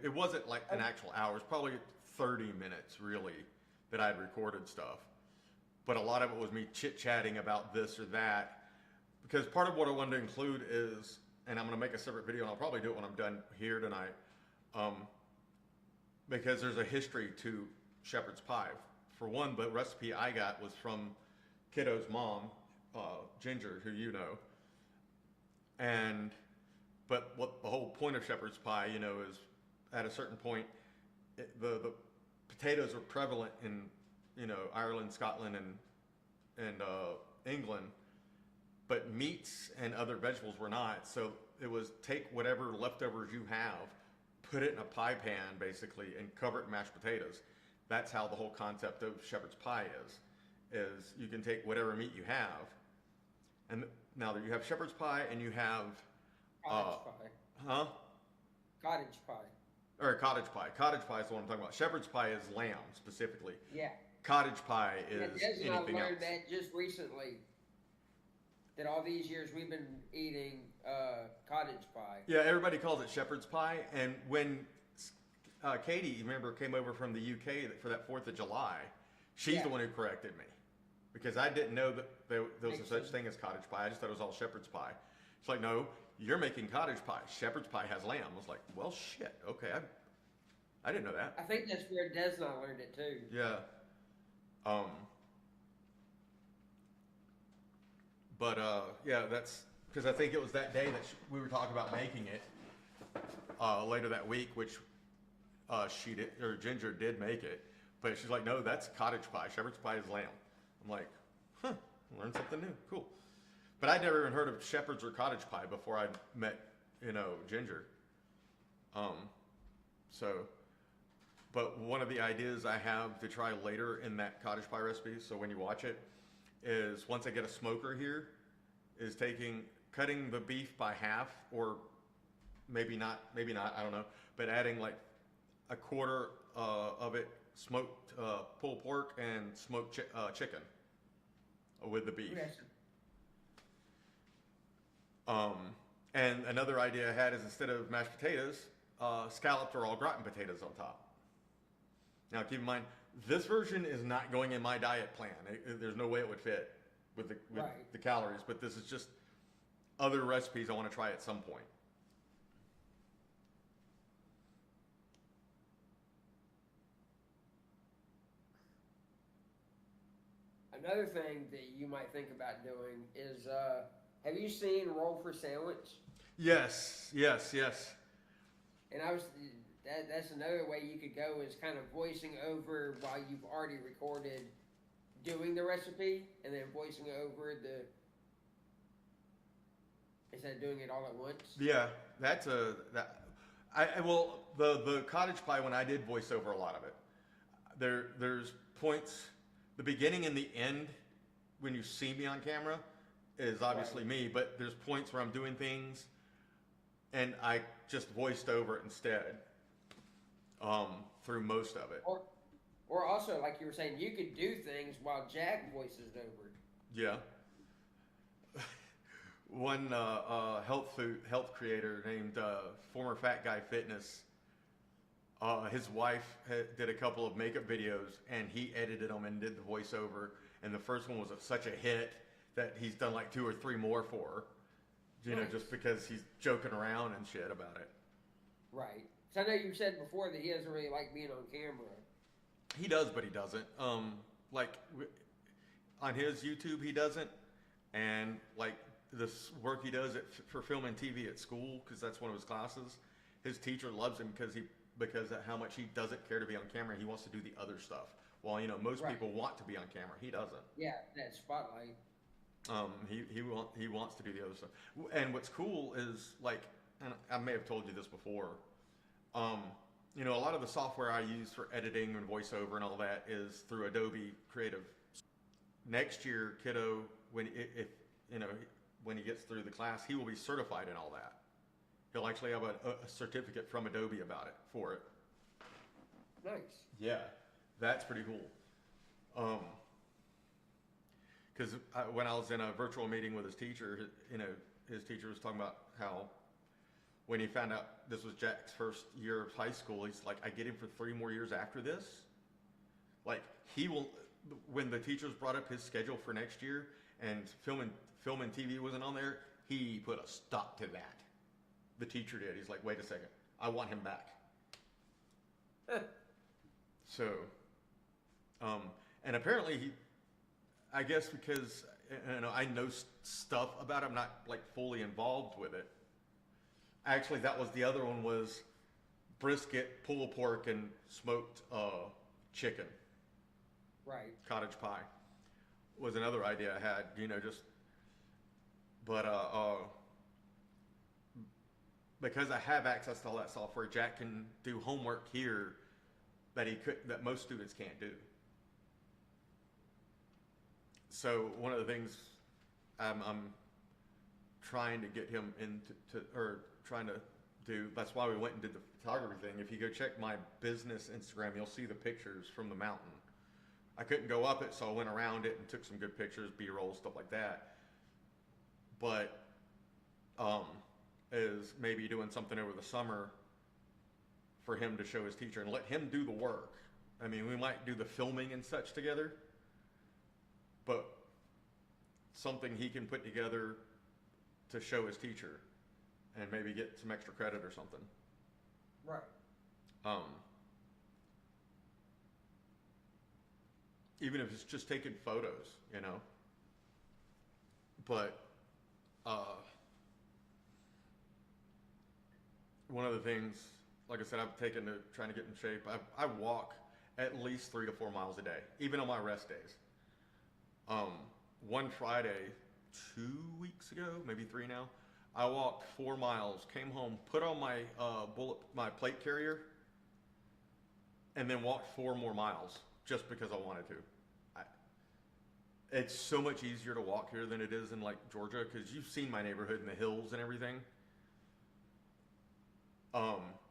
It wasn't like an actual hour. It's probably 30 minutes really that I'd recorded stuff. But a lot of it was me chit-chatting about this or that. Because part of what I wanted to include is, and I'm going to make a separate video, and I'll probably do it when I'm done here tonight, because there's a history to shepherd's pie. For one, the recipe I got was from Kiddo's mom, Ginger, who you know. But what the whole point of shepherd's pie, is at a certain point, the potatoes are prevalent in, Ireland, Scotland, and England, but meats and other vegetables were not. So it was take whatever leftovers you have, put it in a pie pan basically, and cover it in mashed potatoes. That's how the whole concept of shepherd's pie is you can take whatever meat you have, and now that you have shepherd's pie and you have
Cottage pie.
Huh?
Cottage pie.
Or cottage pie. Cottage pie is the one I'm talking about. Shepherd's pie is lamb specifically.
Yeah.
Cottage pie is
Des and I
anything else.
learned that just recently. That all these years we've been eating cottage pie.
Yeah, everybody calls it shepherd's pie, and when Katie, remember, came over from the UK for that 4th of July, she's the one who corrected me. Because I didn't know that there was a such thing as cottage pie. I just thought it was all shepherd's pie. It's like, no, you're making cottage pie. Shepherd's pie has lamb. I was like, well, shit, okay, I didn't know that.
I think that's where Des and I learned it too.
Yeah. Yeah, that's because I think it was that day that we were talking about making it later that week, which she did, or Ginger did make it, but she's like, no, that's cottage pie. Shepherd's pie is lamb. I'm like, huh, learned something new. Cool. But I'd never even heard of shepherd's or cottage pie before I met, Ginger. But one of the ideas I have to try later in that cottage pie recipe, so when you watch it, is once I get a smoker here, is cutting the beef by half, or maybe not, I don't know, but adding like a quarter of it smoked pulled pork and smoked chicken with the beef.
Yes.
And another idea I had is instead of mashed potatoes, scalloped or au gratin potatoes on top. Now keep in mind, this version is not going in my diet plan. There's no way it would fit with the calories, but this is just other recipes I want to try at some point.
Another thing that you might think about doing is, have you seen Roll for Sandwich?
Yes.
And that's another way you could go, is kind of voicing over while you've already recorded doing the recipe, and then voicing over instead of doing it all at once.
Yeah, the cottage pie one, I did voice over a lot of it. There's points, the beginning and the end when you see me on camera is obviously me, but there's points where I'm doing things and I just voiced over it instead through most of it.
Or also, like you were saying, you could do things while Jack voices it over.
Yeah. One health creator named former Fat Guy Fitness, his wife did a couple of makeup videos, and he edited them and did the voiceover. And the first one was such a hit that he's done like 2 or 3 more for her. You know,
Nice.
just because he's joking around and shit about it.
Right. So I know you said before that he doesn't really like being on camera.
He does, but he doesn't. Like on his YouTube, he doesn't, and like this work he does for film and TV at school, because that's one of his classes. His teacher loves him because of how much he doesn't care to be on camera. He wants to do the other stuff. Well, you know, most
Right.
people want to be on camera. He doesn't.
Yeah, that spotlight.
He wants to do the other stuff. And what's cool is, like, and I may have told you this before. You know, a lot of the software I use for editing and voiceover and all that is through Adobe Creative. Next year, kiddo, when he gets through the class, he will be certified in all that. He'll actually have a certificate from Adobe about it for it.
Nice.
Yeah, that's pretty cool. Because when I was in a virtual meeting with his teacher, his teacher was talking about how when he found out this was Jack's first year of high school, he's like, I get him for 3 more years after this. Like, he will, when the teachers brought up his schedule for next year and film and TV wasn't on there, he put a stop to that. The teacher did. He's like, wait a second, I want him back. So, and apparently I guess because, you know, I know stuff about it, I'm not like fully involved with it. Actually, that was the other one, was brisket, pulled pork, and smoked chicken.
Right.
Cottage pie was another idea I had, you know, just, but because I have access to all that software, Jack can do homework here that most students can't do. So one of the things I'm trying to get him trying to do, that's why we went and did the photography thing. If you go check my business Instagram, you'll see the pictures from the mountain. I couldn't go up it, so I went around it and took some good pictures, B-roll, stuff like that. But is maybe doing something over the summer for him to show his teacher and let him do the work. I mean, we might do the filming and such together, but something he can put together to show his teacher and maybe get some extra credit or something.
Right.
Even if it's just taking photos, you know. But one of the things, like I said, I've taken to trying to get in shape. I walk at least 3 to 4 miles a day, even on my rest days. One Friday, 2 weeks ago, maybe 3 now, I walked 4 miles, came home, put on my my plate carrier, and then walked 4 more miles just because I wanted to. It's so much easier to walk here than it is in like Georgia, because you've seen my neighborhood and the hills and everything.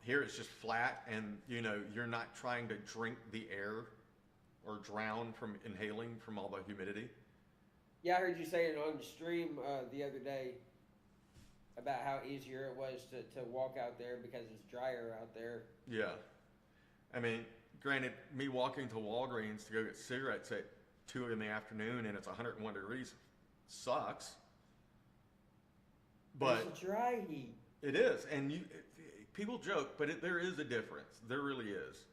Here it's just flat, and you know, you're not trying to drink the air or drown from inhaling from all the humidity.
Yeah, I heard you saying on the stream the other day about how easier it was to walk out there because it's drier out there.
Yeah. I mean, granted, me walking to Walgreens to go get cigarettes at 2 in the afternoon and it's 101 degrees sucks. But
it's a dry heat.
It is, and people joke, but there is a difference. There really is.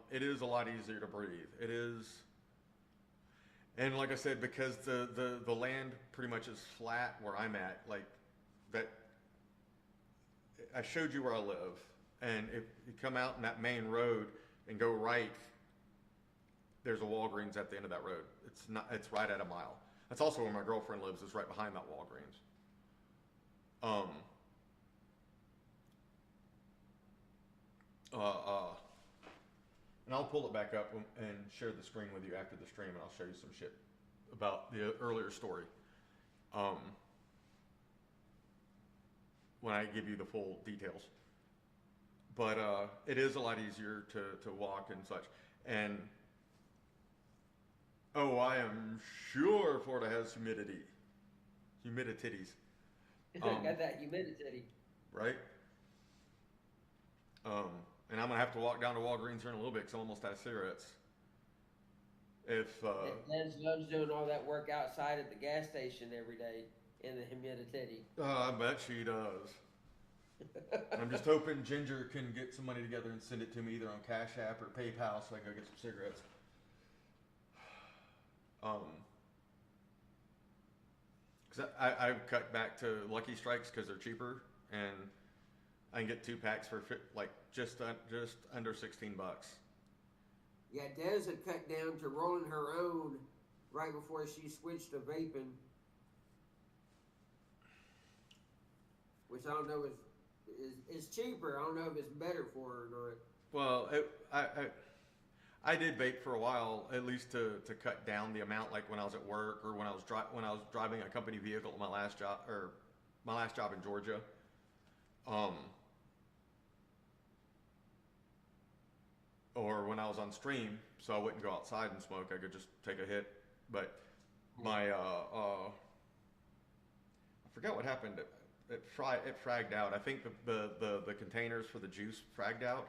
It is a lot easier to breathe. It is, and like I said, because the land pretty much is flat where I'm at, like that. I showed you where I live, and if you come out in that main road and go right, there's a Walgreens at the end of that road. It's right at a mile. That's also where my girlfriend lives, is right behind that Walgreens. And I'll pull it back up and share the screen with you after the stream, and I'll show you some shit about the earlier story. When I give you the full details. But it is a lot easier to walk and such. And I am sure Florida has humidities.
Got that humidity.
Right? And I'm gonna have to walk down to Walgreens here in a little bit because I'm almost out of cigarettes. If
Les loves doing all that work outside at the gas station every day. in the humidity.
I bet she does. I'm just hoping Ginger can get some money together and send it to me either on Cash App or PayPal so I can go get some cigarettes. Cause I've cut back to Lucky Strikes because they're cheaper, and I can get 2 packs for like just under $16.
Yeah, Des had cut down to rolling her own right before she switched to vaping, which I don't know is cheaper. I don't know if it's better for her or not.
Well, I did vape for a while, at least to cut down the amount, like when I was at work or when I was driving a company vehicle at my last job in Georgia. Or when I was on stream, so I wouldn't go outside and smoke. I could just take a hit. But my I forgot what happened. It fragged out. I think the containers for the juice fragged out.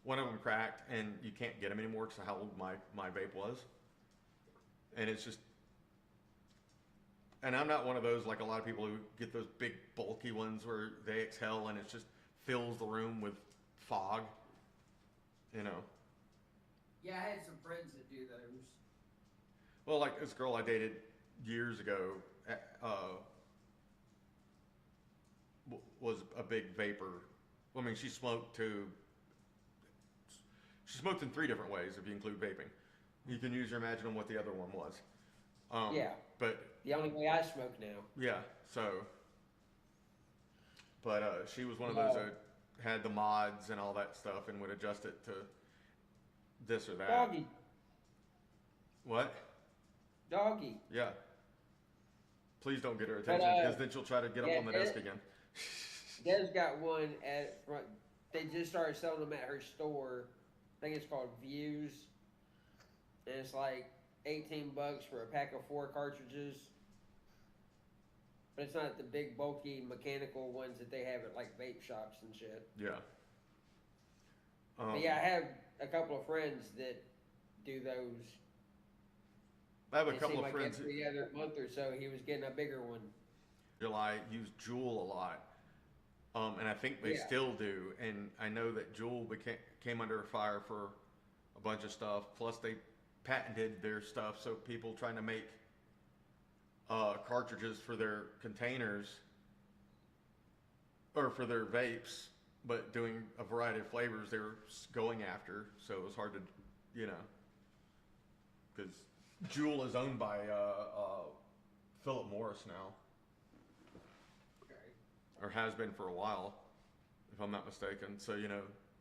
One of them cracked, and you can't get them anymore because of how old my vape was. And it's just, and I'm not one of those, like a lot of people who get those big bulky ones where they exhale and it just fills the room with fog. You know.
Yeah, I had some friends that do those.
Well, like this girl I dated years ago was a big vapor. I mean, she smoked in 3 different ways if you include vaping. You can use your imagination on what the other one was.
Yeah.
But
The only way I smoke now.
yeah, so. But she was one of those that had the mods and all that stuff and would adjust it to this or that.
Doggy.
What?
Doggy.
Yeah. Please don't get her attention because then she'll try to get up on the desk again.
Des got one at front. They just started selling them at her store. I think it's called Views, and it's like $18 for a pack of 4 cartridges. But it's not the big bulky mechanical ones that they have at like vape shops and shit.
Yeah.
But yeah, I have a couple of friends that do those.
I have a
It
couple
seemed
of
like
friends
every other month or so he was getting a bigger one.
who use Juul a lot. And I think they still do. And I know that Juul came under fire for a bunch of stuff. Plus, they patented their stuff, so people trying to make cartridges for their containers or for their vapes, but doing a variety of flavors they were going after. So it was hard to, because Juul is owned by Philip Morris now. Or has been for a while, if I'm not mistaken. So,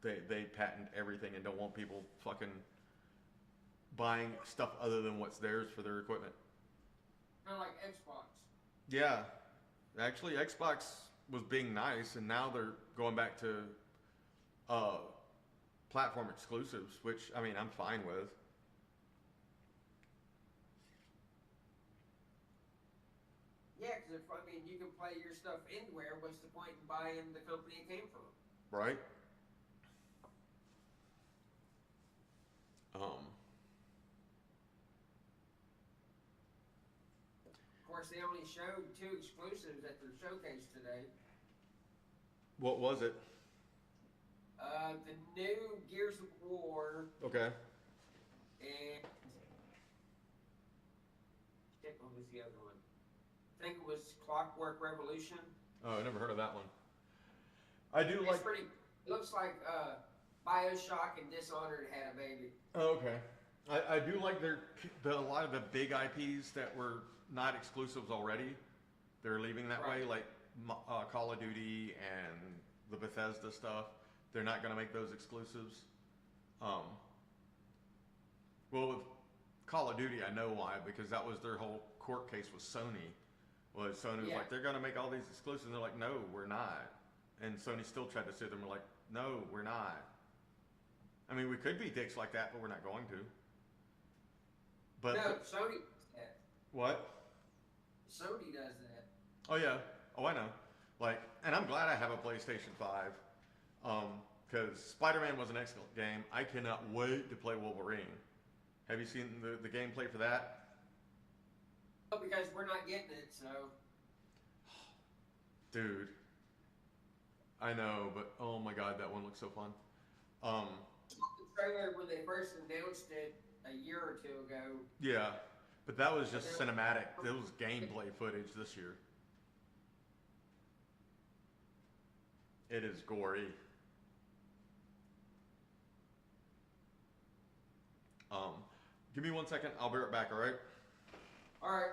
they patent everything and don't want people fucking buying stuff other than what's theirs for their equipment.
Kind of like Xbox.
Yeah. Actually, Xbox was being nice, and now they're going back to platform exclusives, which, I mean, I'm fine with.
Yeah, because you can play your stuff anywhere. What's the point in buying the company it came from?
Right?
Of course, they only showed 2 exclusives at their showcase today.
What was it?
The new Gears of War
Okay.
and what was the other one? I think it was Clockwork Revolution.
Oh, I never heard of that one. I do
It's
like.
pretty. It looks like BioShock and Dishonored had a baby.
Oh, okay. I do like a lot of the big IPs that were not exclusives already. They're leaving that way, like Call of Duty and the Bethesda stuff. They're not going to make those exclusives. Well, with Call of Duty, I know why, because that was their whole court case with Sony. Sony was like, they're going to make all these exclusives, and they're like, no, we're not. And Sony still tried to sue them. We're like, no, we're not. I mean, we could be dicks like that, but we're not going to. But
No, Sony does that.
What?
Sony does that.
Oh yeah. Oh, I know. And I'm glad I have a PlayStation 5. Because Spider-Man was an excellent game. I cannot wait to play Wolverine. Have you seen the gameplay for that?
Well, because we're not getting it, so.
Dude. I know, but oh my god, that one looks so fun.
The trailer when they first announced it a year or two ago.
Yeah, but that was just cinematic. It was gameplay footage this year. It is gory. Give me 1 second. I'll be right back, all right?
All right.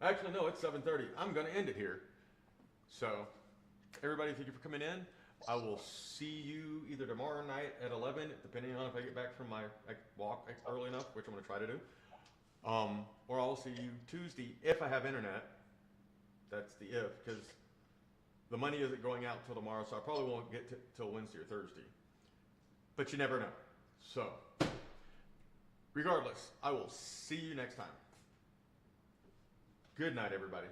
Actually, no, it's 7:30. I'm going to end it here. So, everybody, thank you for coming in. I will see you either tomorrow night at 11, depending on if I get back from my walk early enough, which I'm going to try to do. Or I'll see you Tuesday if I have internet. That's the if, because the money isn't going out till tomorrow, so I probably won't get till Wednesday or Thursday. But you never know. So, regardless, I will see you next time. Good night, everybody.